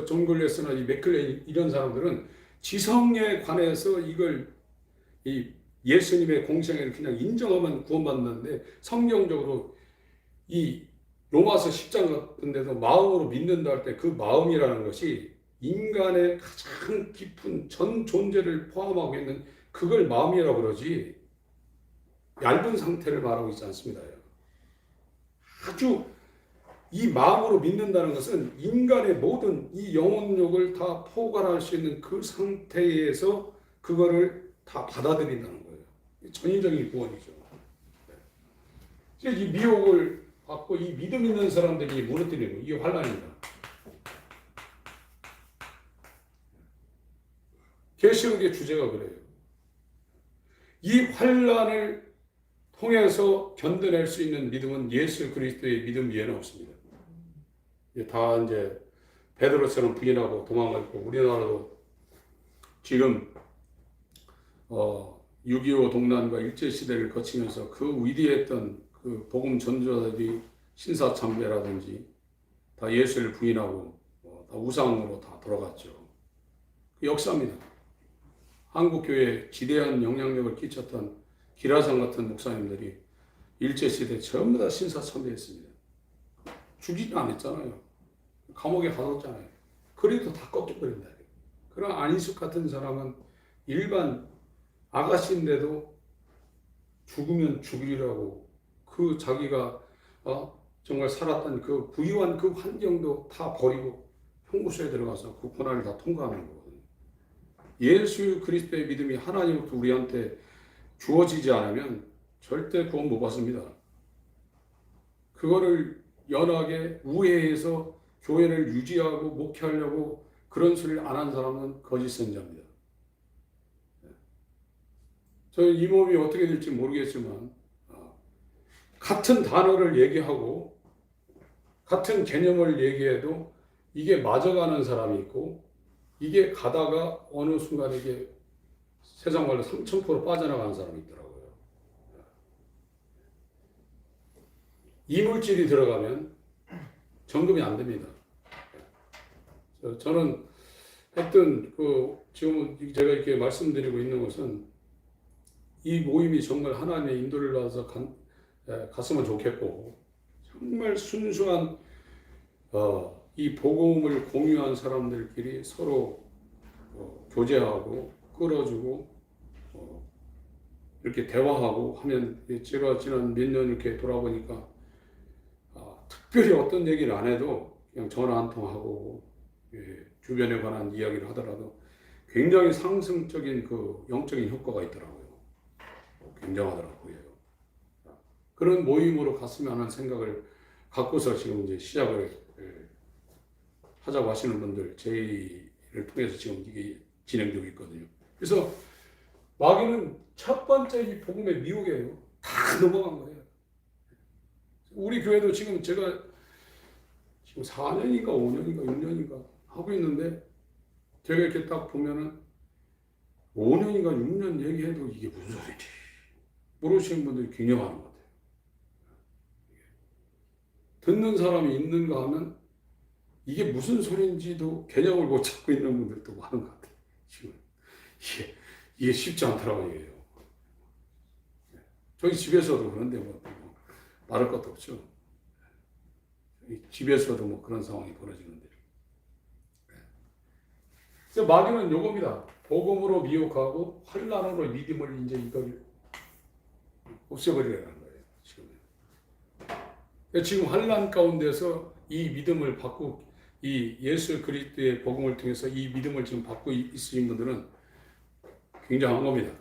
존 글래스나 이 맥클레인 이런 사람들은 지성에 관해서 이걸 이 예수님의 공생애를 그냥 인정하면 구원받는데 성경적으로 이 로마서 10장 같은 데서 마음으로 믿는다 할 때 그 마음이라는 것이 인간의 가장 깊은 전 존재를 포함하고 있는 그걸 마음이라고 그러지 얇은 상태를 말하고 있지 않습니다. 아주 이 마음으로 믿는다는 것은 인간의 모든 이 영혼력을 다 포괄할 수 있는 그 상태에서 그거를 다 받아들인다는 거예요. 전인적인 구원이죠. 이 미혹을 받고 이 믿음 있는 사람들이 무너뜨리는 이게 환란입니다. 계시록의 주제가 그래요. 이 환란을 통해서 견뎌낼 수 있는 믿음은 예수 그리스도의 믿음 외에는 없습니다. 다 이제 베드로처럼 부인하고 도망가고 우리나라도 지금 6.25 동란과 일제시대를 거치면서 그 위대했던 그 복음 전도자들이 신사참배라든지 다 예수를 부인하고 다 우상으로 다 돌아갔죠. 그 역사입니다. 한국교회에 지대한 영향력을 끼쳤던 기라상 같은 목사님들이 일제시대 전부 다 신사참배했습니다. 죽이지 않았잖아요. 감옥에 가뒀잖아요. 그래도 다 꺾여버린다. 그런 안희숙 같은 사람은 일반 아가씨인데도 죽으면 죽이라고 그 자기가 정말 살았던 그 부유한 그 환경도 다 버리고 형무소에 들어가서 그 고난을 다 통과하는 거거든요. 예수 그리스도의 믿음이 하나님으로부터 우리한테 주어지지 않으면 절대 구원 못 받습니다. 그거를 연하게 우회해서 교회를 유지하고 목회하려고 그런 소리를 안 한 사람은 거짓 선자입니다. 저는 이 몸이 어떻게 될지 모르겠지만 같은 단어를 얘기하고 같은 개념을 얘기해도 이게 맞아가는 사람이 있고 이게 가다가 어느 순간 이게 세상 말로 3000% 빠져나가는 사람이 있더라고요. 이물질이 들어가면 점검이 안 됩니다. 저는 하여튼 지금 제가 이렇게 말씀드리고 있는 것은 이 모임이 정말 하나님의 인도를 받아서 갔으면 좋겠고 정말 순수한 이 복음을 공유한 사람들끼리 서로 교제하고 끌어주고 이렇게 대화하고 하면 제가 지난 몇 년 이렇게 돌아보니까 특별히 어떤 얘기를 안 해도 그냥 전화 한 통하고 주변에 관한 이야기를 하더라도 굉장히 상승적인 그 영적인 효과가 있더라고요. 굉장하더라고요. 그런 모임으로 갔으면 하는 생각을 갖고서 지금 이제 시작을 하자고 하시는 분들 제의를 통해서 지금 이게 진행되고 있거든요. 그래서 마귀는 첫 번째 이 복음의 미혹이에요. 다 넘어간 거예요. 우리 교회도 지금 제가 지금 4년인가 5년인가 6년인가 하고 있는데 제가 이렇게 딱 보면은 5년인가 6년 얘기해도 이게 무슨 소리지 모르시는 분들이 굉장히 많은 것 같아요. 듣는 사람이 있는가 하면 이게 무슨 소리인지도 개념을 못 잡고 있는 분들도 많은 것 같아요. 지금 이게 쉽지 않더라고요. 이게요. 저희 집에서도 그런데 뭐 말할 것도 없죠. 집에서도 뭐 그런 상황이 벌어지는데. 그래서 마귀는 요겁니다. 복음으로 미혹하고 환란으로 믿음을 이제 이걸 없애버리려는 거예요. 지금 환란 가운데서 이 믿음을 받고 이 예수 그리스도의 복음을 통해서 이 믿음을 지금 받고 있으신 분들은 굉장한 겁니다.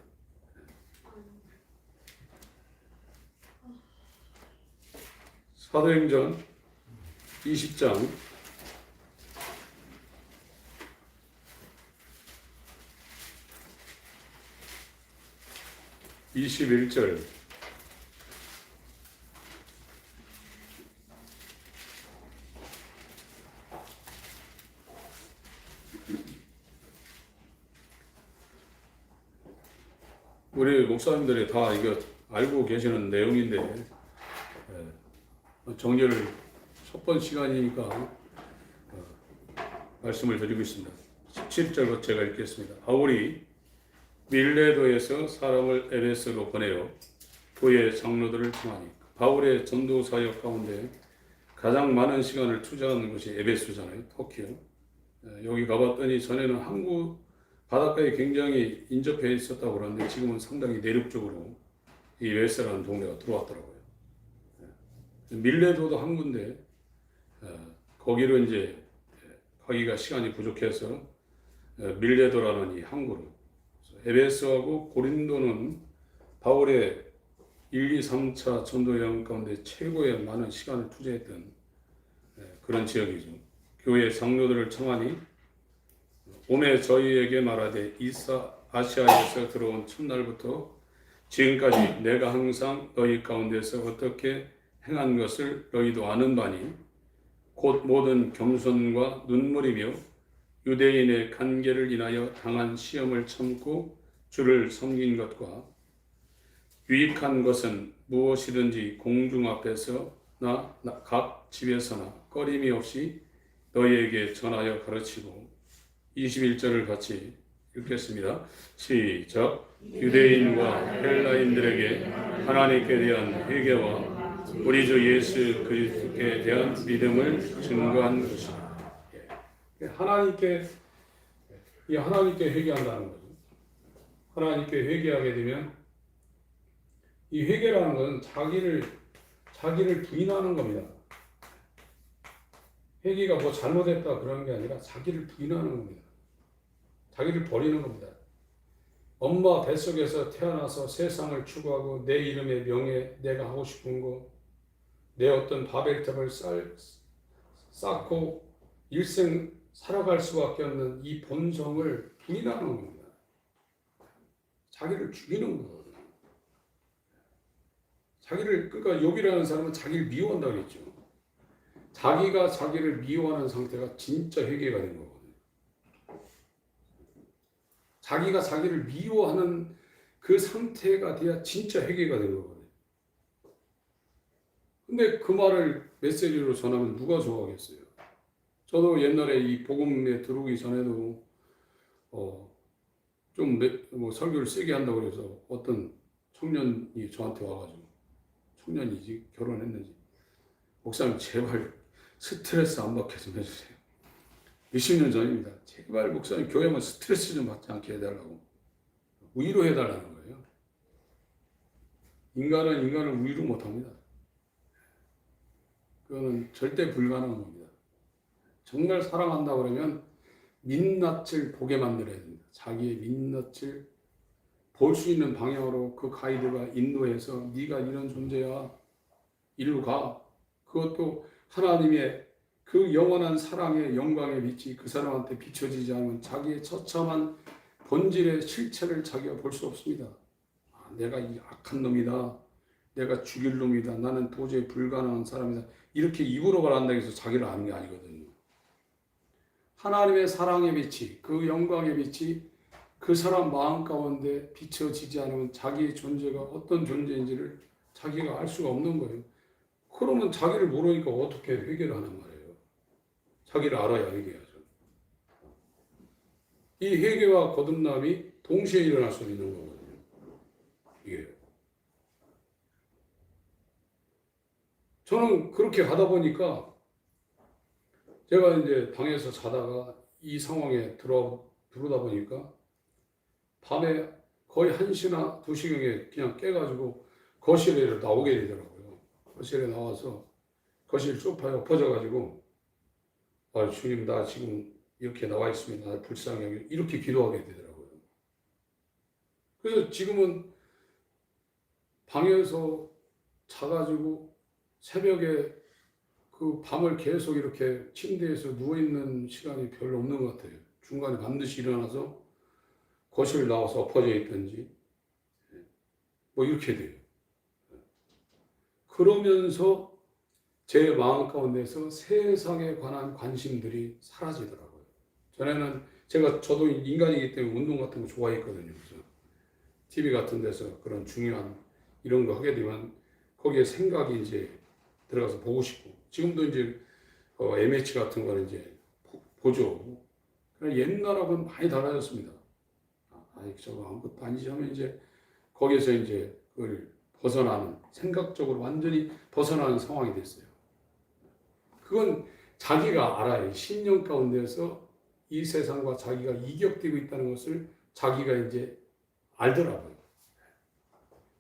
사도행전 20장 21절 우리 목사님들이 다 이거 알고 계시는 내용인데 정리를 첫 번 시간이니까 말씀을 드리고 있습니다. 17절부터 제가 읽겠습니다. 바울이 밀레도에서 사람을 에베소로 보내어 교회 장로들을 청하니 바울의 전도 사역 가운데 가장 많은 시간을 투자하는 곳이 에베소잖아요. 터키요. 여기 가봤더니 전에는 항구 바닷가에 굉장히 인접해 있었다고 그러는데 지금은 상당히 내륙적으로 이 웨스라는 동네가 들어왔더라고요. 밀레도도 항구인데 거기로 이제 가기가 시간이 부족해서 밀레도라는 이 항구로 에베소하고 고린도는 바울의 1, 2, 3차 전도 여행 가운데 최고의 많은 시간을 투자했던 그런 지역이죠. 교회 장로들을 청하니 오매 저희에게 말하되 아시아에서 들어온 첫날부터 지금까지 내가 항상 너희 가운데서 어떻게 행한 것을 너희도 아는 바니 곧 모든 겸손과 눈물이며 유대인의 간계를 인하여 당한 시험을 참고 주를 섬긴 것과 유익한 것은 무엇이든지 공중 앞에서나 각 집에서나 꺼림이 없이 너희에게 전하여 가르치고 21절을 같이 읽겠습니다. 시작. 유대인과 헬라인들에게 하나님께 대한 회개와 우리 주 예수 그리스도께 대한 믿음을 증거한 것이다. 하나님께 회개한다는 거죠. 하나님께 회개하게 되면 이 회개라는 것은 자기를 부인하는 겁니다. 회개가 뭐 잘못했다 그런 게 아니라 자기를 부인하는 겁니다. 자기를 버리는 겁니다. 엄마 뱃속에서 태어나서 세상을 추구하고 내 이름의 명예, 내가 하고 싶은 거, 내 어떤 바벨탑을 쌓고 일생 살아갈 수밖에 없는 이 본성을 부인하는 겁니다. 자기를 죽이는 거거든요. 그러니까 욥이라는 사람은 자기를 미워한다고 그랬죠. 자기가 자기를 미워하는 상태가 진짜 회개가 된 거거든요. 자기가 자기를 미워하는 그 상태가 돼야 진짜 회개가 된 거거든요. 근데 그 말을 메시지로 전하면 누가 좋아하겠어요? 저도 옛날에 이 복음에 들어오기 전에도 좀 설교를 세게 한다고 그래서 어떤 청년이 저한테 와가지고, 청년이지 결혼했는지, 목사님 제발 스트레스 안 받게 좀 해주세요. 몇십 년 전입니다. 제발 목사님 교회만 스트레스 좀 받지 않게 해달라고 위로해달라는 거예요. 인간은 인간을 위로 못합니다. 그거는 절대 불가능한 겁니다. 정말 사랑한다 그러면 민낯을 보게 만들어야 됩니다. 자기의 민낯을 볼 수 있는 방향으로 그 가이드가 인도해서 네가 이런 존재야, 이리로 가. 그것도 하나님의 그 영원한 사랑의 영광의 빛이 그 사람한테 비춰지지 않으면 자기의 처참한 본질의 실체를 자기가 볼 수 없습니다. 내가 이 악한 놈이다, 내가 죽일 놈이다, 나는 도저히 불가능한 사람이다, 이렇게 입으로 말한다고 해서 자기를 아는 게 아니거든요. 하나님의 사랑의 빛이, 그 영광의 빛이 그 사람 마음 가운데 비춰지지 않으면 자기의 존재가 어떤 존재인지를 자기가 알 수가 없는 거예요. 그러면 자기를 모르니까 어떻게 회개를 하는 말이에요. 자기를 알아야 회개하죠. 이 회개와 거듭남이 동시에 일어날 수 있는 거거든요. 이게. 저는 그렇게 가다 보니까 제가 이제 방에서 자다가 이 상황에 들어오다 보니까 밤에 거의 1시나 2시경에 그냥 깨가지고 거실에 나오게 되더라고요. 거실에 나와서 거실 소파에 엎어져가지고 주님 나 지금 이렇게 나와 있습니다. 나 불쌍하게 이렇게 기도하게 되더라고요. 그래서 지금은 방에서 자가지고 새벽에 그 밤을 계속 이렇게 침대에서 누워있는 시간이 별로 없는 것 같아요. 중간에 반드시 일어나서 거실 나와서 엎어져 있든지 뭐 이렇게 돼요. 그러면서 제 마음 가운데서 세상에 관한 관심들이 사라지더라고요. 전에는 저도 인간이기 때문에 운동 같은 거 좋아했거든요. 그래서 TV 같은 데서 그런 중요한 이런 거 하게 되면 거기에 생각이 이제 들어가서 보고 싶고, 지금도 이제 MH 같은 거는 이제 보죠. 옛날하고는 많이 달라졌습니다. 저거 아무것도 아니지 하면 이제 거기에서 이제 그걸 벗어나는, 생각적으로 완전히 벗어나는 상황이 됐어요. 그건 자기가 알아요. 신령 가운데서 이 세상과 자기가 이격되고 있다는 것을 자기가 이제 알더라고요.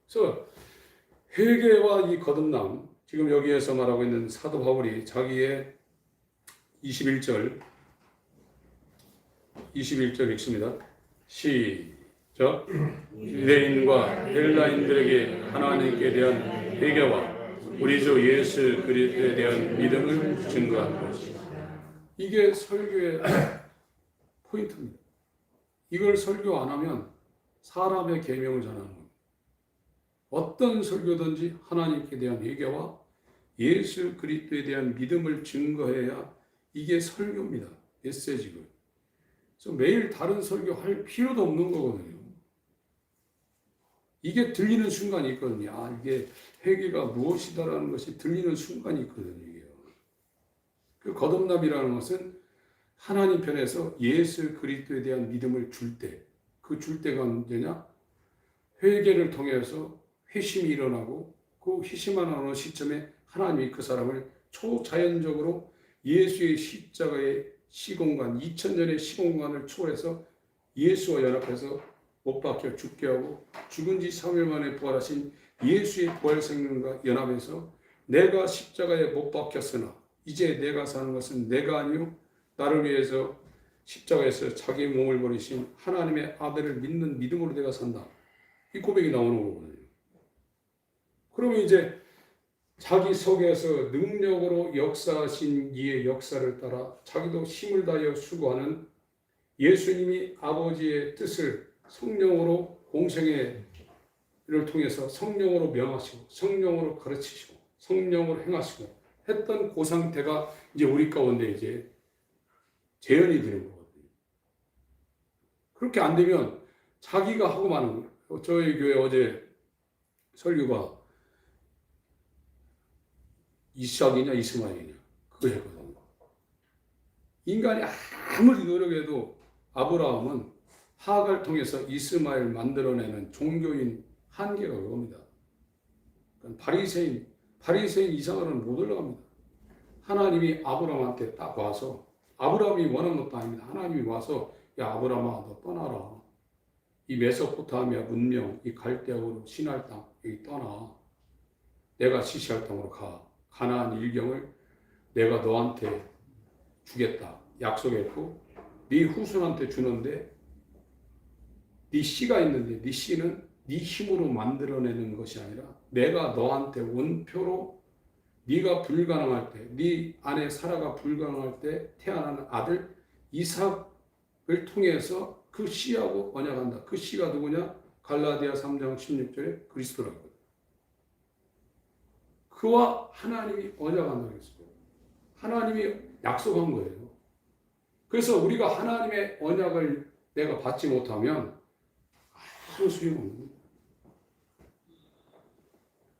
그래서 회개와 이 거듭남, 지금 여기에서 말하고 있는 사도 바울이 자기의 21절 읽습니다. 시작. 유대인과 헬라인들에게 하나님께 대한 회개와 우리 주 예수 그리스도에 대한 믿음을 증거한 것이다. 이게 설교의 포인트입니다. 이걸 설교 안 하면 사람의 계명을 전하는 겁니다. 어떤 설교든지 하나님께 대한 회개와 예수 그리스도에 대한 믿음을 증거해야 이게 설교입니다. 메시지고. 그래서 매일 다른 설교할 필요도 없는 거거든요. 이게 들리는 순간이 있거든요. 아, 이게 회개가 무엇이다라는 것이 들리는 순간이 있거든요. 이게요. 그 거듭남이라는 것은 하나님 편에서 예수 그리스도에 대한 믿음을 줄 때, 그 줄 때가 언제냐? 회개를 통해서 회심이 일어나고 그 회심하는 어느 시점에 하나님이 그 사람을 초자연적으로 예수의 십자가의 시공간, 2000년의 시공간을 초월해서 예수와 연합해서 못 박혀 죽게 하고 죽은 지 3일 만에 부활하신 예수의 부활 생명과 연합해서 내가 십자가에 못 박혔으나 이제 내가 사는 것은 내가 아니요 나를 위해서 십자가에서 자기 몸을 버리신 하나님의 아들을 믿는 믿음으로 내가 산다. 이 고백이 나오는 거거든요. 그러면 이제 자기 속에서 능력으로 역사하신 이의 역사를 따라 자기도 힘을 다하여 수고하는 예수님이 아버지의 뜻을 성령으로 공생애를 통해서 성령으로 명하시고 성령으로 가르치시고 성령으로 행하시고 했던 그 상태가 이제 우리 가운데 이제 재현이 되는 거거든요. 그렇게 안 되면 자기가 하고 마는 거예요. 저희 교회 어제 설교가 이삭이냐 이스마엘이냐 그거 했거든요. 인간이 아무리 노력해도 아브라함은 하악을 통해서 이스마엘 만들어내는 종교인 한계가 그겁니다. 바리새인 이상으로는 못 올라갑니다. 하나님이 아브라함한테 딱 와서 아브라함이 원한 것도 아닙니다. 하나님이 와서 야 아브라함아 너 떠나라. 이 메소포타미아 문명, 이 갈대아우르 신할 땅 여기 떠나. 내가 지시할 땅으로 가. 가나안 일경을 내가 너한테 주겠다. 약속했고 네 후손한테 주는데 네 씨가 있는데 네 씨는 네 힘으로 만들어내는 것이 아니라 내가 너한테 원표로 네가 불가능할 때, 네 안에 사라가 불가능할 때 태어나는 아들 이삭을 통해서 그 씨하고 언약한다. 그 씨가 누구냐? 갈라디아 3장 16절에 그리스도라고. 그와 하나님이 언약한다고 했어요. 하나님이 약속한 거예요. 그래서 우리가 하나님의 언약을 내가 받지 못하면 아무 소용없는 거예요.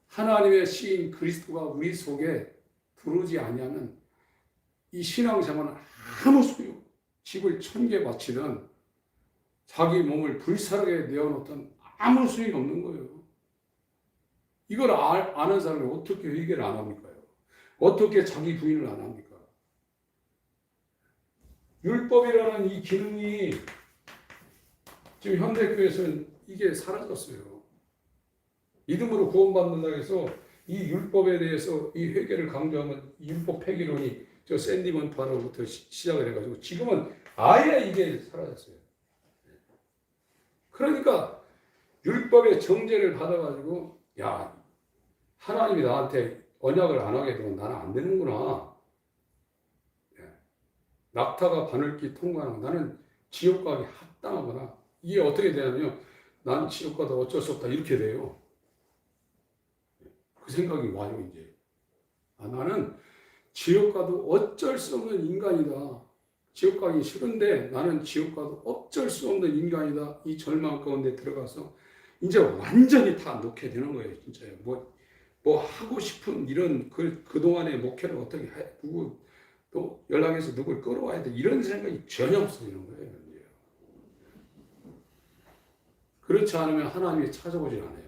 하나님의 씨인 그리스도가 우리 속에 들어오지 아니하면 이 신앙생활은 아무 소용. 집을 1000개 바치든 자기 몸을 불사르게 내어놓든 아무 소용이 없는 거예요. 이걸 아는 사람이 어떻게 회개를 안 합니까? 어떻게 자기 부인을 안 합니까? 율법이라는 이 기능이 지금 현대교회에서는 이게 사라졌어요. 믿음으로 구원받는다고 해서 이 율법에 대해서 이 회개를 강조하면 율법 폐기론이 저 샌디 먼파로부터 시작을 해가지고 지금은 아예 이게 사라졌어요. 그러니까 율법의 정죄를 받아가지고 야 하나님이 나한테 언약을 안 하게 되면 나는 안 되는구나. 낙타가 바늘길 통과하는 나는 지옥 가기 합당하구나. 이게 어떻게 되냐면 난 지옥 가다 어쩔 수 없다 이렇게 돼요. 그 생각이 와요 이제. 나는 지옥 가도 어쩔 수 없는 인간이다. 지옥 가기 싫은데 나는 지옥 가도 어쩔 수 없는 인간이다. 이 절망 가운데 들어가서 이제 완전히 다 놓게 되는 거예요 진짜요. 뭐 하고 싶은 이런 그동안의 목회를 어떻게 해, 누구 또 연락해서 누굴 끌어와야 돼 이런 생각이 전혀 없어지는 거예요. 그렇지 않으면 하나님이 찾아오질 않아요.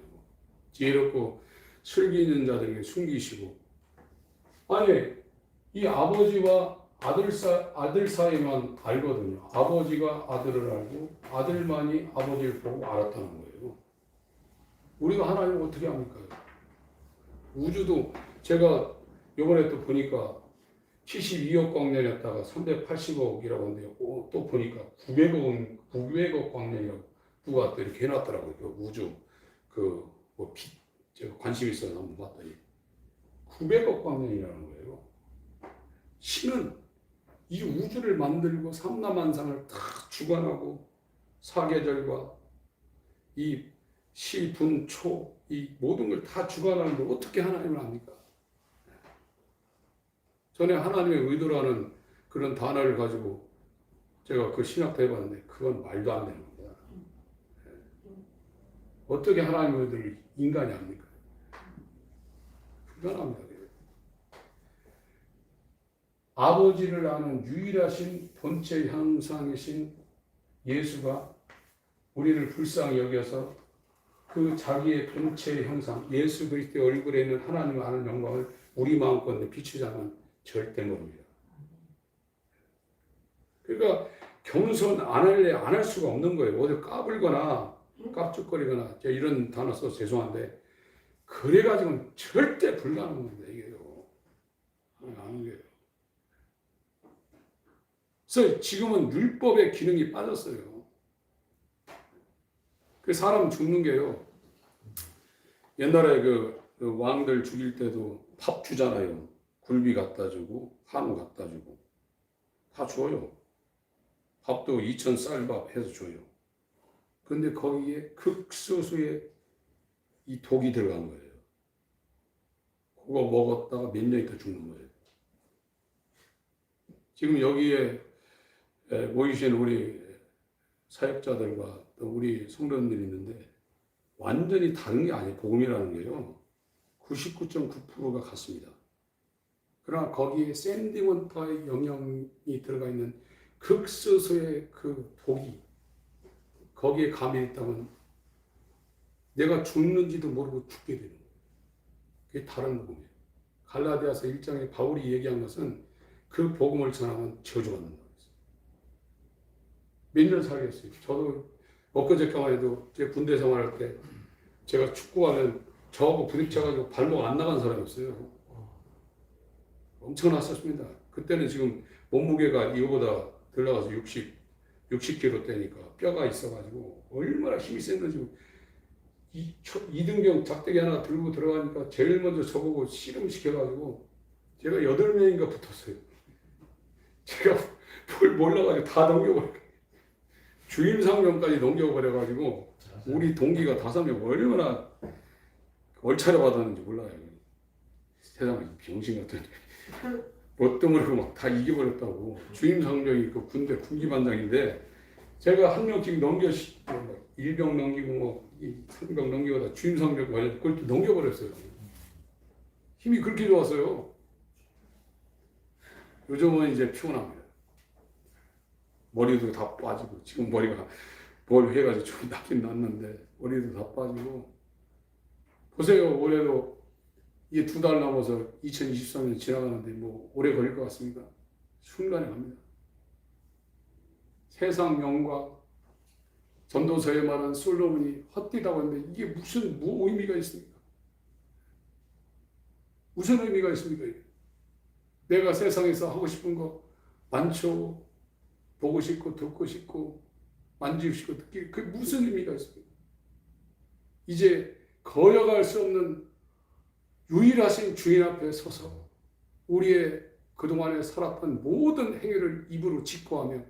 지혜롭고 슬기 있는 자들에게 숨기시고 아니 이 아버지와 아들 사이만 알거든요. 아버지가 아들을 알고 아들만이 아버지를 보고 알았다는 거예요. 우리가 하나님을 어떻게 합니까? 우주도 제가 이번에 또 보니까 72억 광년이었다가 380억이라고 하는데 또 보니까 900억 광년이라고 누가 또 이렇게 해놨더라고요. 그 우주 제가 관심 있어서 한번 봤더니 900억 광년이라는 거예요. 신은 이 우주를 만들고 삼라만상을 다 주관하고 사계절과 이 시, 분, 초 이 모든 걸 다 주관하는데 어떻게 하나님을 압니까? 전에 하나님의 의도라는 그런 단어를 가지고 제가 그 신학도 해봤는데 그건 말도 안 되는 겁니다. 어떻게 하나님의 아들을 인간이 합니까? 불가능합니다. 아버지를 아는 유일하신 본체 형상이신 예수가 우리를 불쌍히 여겨서 그 자기의 본체의 형상, 예수 그리스도의 얼굴에 있는 하나님을 아는 영광을 우리 마음껏 비추자면 절대 모릅니다. 그러니까 겸손 안 할래 안 할 수가 없는 거예요. 어디 까불거나 깝죽거리거나 이런 단어 써서 죄송한데 그래가지고는 절대 불가능한 겁니다. 이게요. 아는 거예요. 그래서 지금은 율법의 기능이 빠졌어요. 그 사람 죽는 게요. 옛날에 그 왕들 죽일 때도 밥 주잖아요. 굴비 갖다 주고 한우 갖다 주고 다 줘요. 밥도 2000쌀밥 해서 줘요. 근데 거기에 극소수의 이 독이 들어간 거예요. 그거 먹었다가 몇 년 있다 죽는 거예요. 지금 여기에 모이신 우리 사역자들과 또 우리 성도님들이 있는데 완전히 다른 게 아니에요. 복음이라는 게요. 99.9%가 같습니다. 그러나 거기에 샌디먼트의 영향이 들어가 있는 극소수의 그 독이 거기에 감이 있다면 내가 죽는지도 모르고 죽게 되는 거예요. 그게 다른 복음이에요. 갈라디아서 1장에 바울이 얘기한 것은 그 복음을 전하면 저주받는다. 몇 년 살겠어요. 저도 엊그저께만 해도 제 군대 생활할 때 제가 축구하면 저하고 부딪혀가지고 발목 안 나간 사람이 없어요. 엄청났었습니다. 그때는 지금 몸무게가 이거보다 덜 나가서 60kg 대니까 뼈가 있어가지고 얼마나 힘이 셌는지 이등병 작대기 하나 들고 들어가니까 제일 먼저 저보고 씨름시켜가지고 제가 8명인가 붙었어요. 제가 뭘 몰라가지고 다 넘겨버려요. 주임상병까지 넘겨버려가지고 우리 동기가 5명 얼마나 얼차려 받았는지 몰라요. 세상에 병신 같은 뭣도 모르고 막 다 이겨버렸다고. 주임상병이 그 군대 군기반장인데 제가 한 명씩 넘겨 1병 넘기고 3병 넘기고 다 주임상병 관련 그걸 또 넘겨버렸어요. 힘이 그렇게 좋았어요. 요즘은 이제 피곤합니다. 머리도 다 빠지고 지금 머리가 뭘 해가지고 좀 낫긴 낫는데 머리도 다 빠지고 보세요. 올해도 이게 2달 남아서 2023년 지나가는데 뭐 오래 걸릴 것 같습니까? 순간에 갑니다. 세상 영광 전도서에 말한 솔로몬이 헛되다고 했는데 이게 무슨 의미가 있습니까? 무슨 의미가 있습니까? 이게? 내가 세상에서 하고 싶은 거 많죠. 보고 싶고 듣고 싶고 만지고 싶고 듣기 그 무슨 의미가 있습니까? 이제 거역할 수 없는 유일하신 주인 앞에 서서 우리의 그동안에 살았던 모든 행위를 입으로 직고하며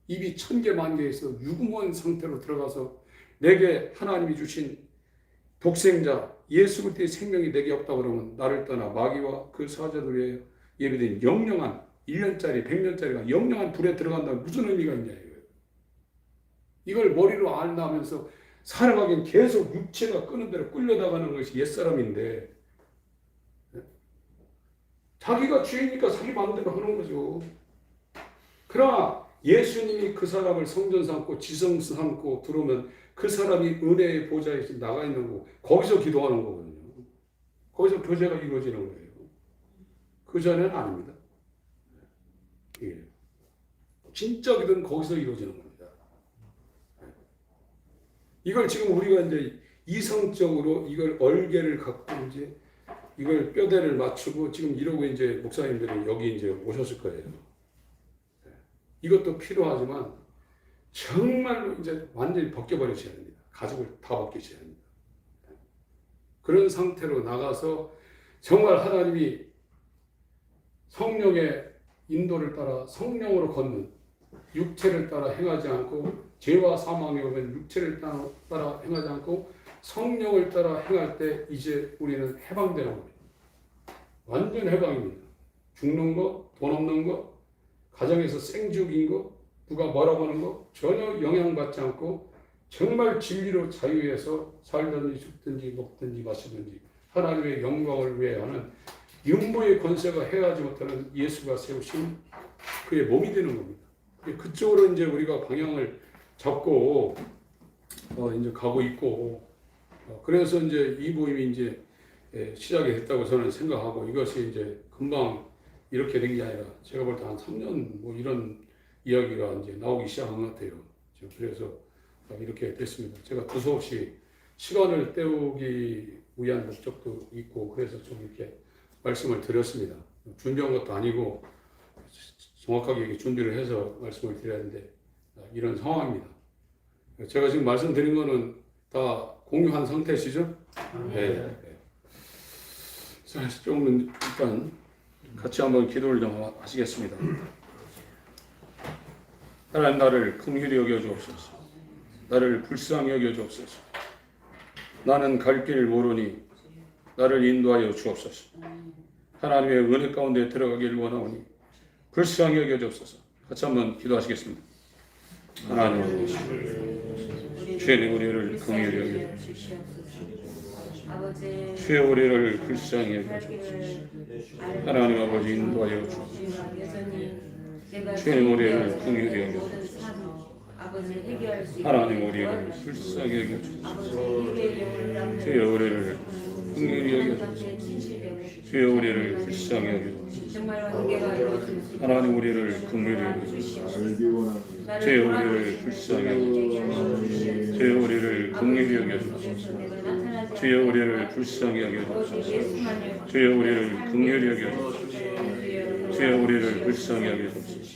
입이 1000개 만개에서 유구무원 상태로 들어가서 내게 하나님이 주신 독생자 예수 그리스도의 생명이 내게 없다고 그러면 나를 떠나 마귀와 그 사자들의 예비된 영영한 1년짜리 100년짜리가 영영한 불에 들어간다면 무슨 의미가 있냐 이거예요. 이걸 머리로 안다면서 살아가긴 계속 육체가 끄는 대로 끌려다가는 것이 옛사람인데 자기가 죄니까 자기 마음대로 하는 거죠. 그러나 예수님이 그 사람을 성전 삼고 지성 삼고 들어오면 그 사람이 은혜의 보좌에 나가 있는 거고 거기서 기도하는 거거든요. 거기서 교제가 이루어지는 거예요. 그 전에는 아닙니다. 예. 진짜 기도는 거기서 이루어지는 겁니다. 이걸 지금 우리가 이제 이성적으로 이걸 얼개를 갖고 이제 이걸 뼈대를 맞추고 지금 이러고 이제 목사님들이 여기 이제 오셨을 거예요. 이것도 필요하지만 정말로 이제 완전히 벗겨버리셔야 됩니다. 가죽을 다 벗기셔야 됩니다. 그런 상태로 나가서 정말 하나님이 성령의 인도를 따라 성령으로 걷는 육체를 따라 행하지 않고 죄와 사망에 오면 육체를 따라 행하지 않고 성령을 따라 행할 때 이제 우리는 해방되는 거예요. 완전 해방입니다. 죽는 거, 돈 없는 거, 가정에서 생죽인 거, 누가 뭐라고 하는 거 전혀 영향받지 않고 정말 진리로 자유해서 살든지 죽든지 먹든지 마시든지 하나님의 영광을 위해 하는 영부의 권세가 해하지 못하는 예수가 세우신 그의 몸이 되는 겁니다. 그쪽으로 이제 우리가 방향을 잡고 이제 가고 있고, 그래서 이제 이 모임이 이제 시작이 됐다고 저는 생각하고, 이것이 이제 금방 이렇게 된 게 아니라 제가 볼 때 한 3년 뭐 이런 이야기가 이제 나오기 시작한 것 같아요. 그래서 이렇게 됐습니다. 제가 두서없이 시간을 때우기 위한 목적도 있고, 그래서 좀 이렇게 말씀을 드렸습니다. 준비한 것도 아니고 정확하게 준비를 해서 말씀을 드려야 하는데 이런 상황입니다. 제가 지금 말씀드린 거는 다 공유한 상태시죠? 네. 자, 조금 일단 같이 한번 기도를 좀 하시겠습니다. 하나님, 나를 긍휼히 여겨 주옵소서. 나를 불쌍히 여겨 주옵소서. 나는 갈 길 모르니 나를 인도하여 주옵소서. 하나님의 은혜 가운데 들어가기를 원하오니 불쌍히 여겨 주옵소서. 같이 한번 기도하시겠습니다. 하나님, 주의 우리를 긍휼히 여겨 주옵소서. 주의 우리를 불쌍히 여겨 주옵소서. 하나님 아버지, 인도하여 주옵소서. 주의 우리를 긍휼히 여겨 주옵소서. 하나님, 우리를 불쌍히 여겨 주옵소서. 주의 우리를 긍휼히 여겨 주옵소서. 주의 우리를 불쌍히 여겨 주옵소서. 하나님, 우리를 긍휼히 여겨 주옵소서. 주의 우리를 불쌍히 여겨 주옵소서. 주의 우리를 긍휼히 여겨 주옵소서. 주의 우리를 불쌍히 여겨 주옵소서. 주의 우리를 긍휼히 여겨 주옵소서. 주의 우리를 불쌍히 여겨 주옵소서.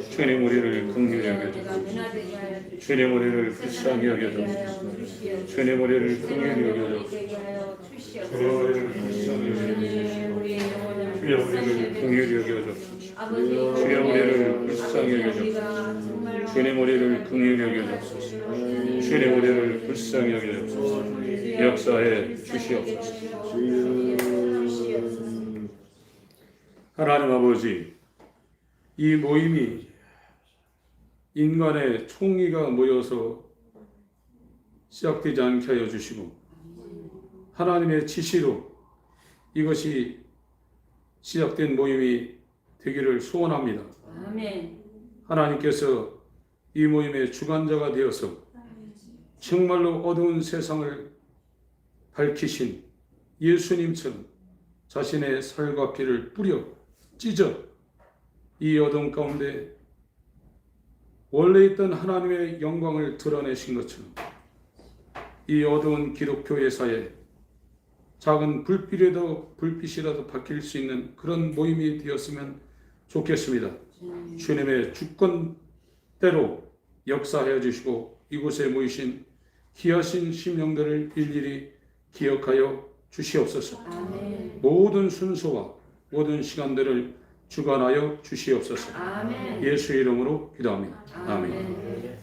주님, 우리를 긍휼히 여겨 주옵소서. 주님, 우리를 불쌍히 여겨 주옵소서. 주님, 우리를 긍휼히 여겨 주옵소서. 주님, 우리를 불쌍히 여겨 주옵소서. 주님, 우리를 긍휼히 여겨 주옵소서. 주님, 우리를 불쌍히 여겨 주옵소서. 주님, 우리를 긍휼히 여겨 주옵소서. 주님, 우리를 불쌍히 여겨 주옵소서. 역사해 주시옵소서. 하나님 아버지, 이 모임이 인간의 총의가 모여서 시작되지 않게 하여 주시고, 하나님의 지시로 이것이 시작된 모임이 되기를 소원합니다. 아멘. 하나님께서 이 모임의 주관자가 되어서 정말로 어두운 세상을 밝히신 예수님처럼 자신의 살과 피를 뿌려 찢어 이 어둠 가운데 원래 있던 하나님의 영광을 드러내신 것처럼 이 어두운 기독교의 사회에 작은 불빛이라도 밝힐 수 있는 그런 모임이 되었으면 좋겠습니다. 주님의 주권대로 역사하여 주시고 이곳에 모이신 귀하신 심령들을 일일이 기억하여 주시옵소서. 아멘. 모든 순서와 모든 시간들을 주관하여 주시옵소서. 아멘. 예수의 이름으로 기도합니다. 아멘. 아멘.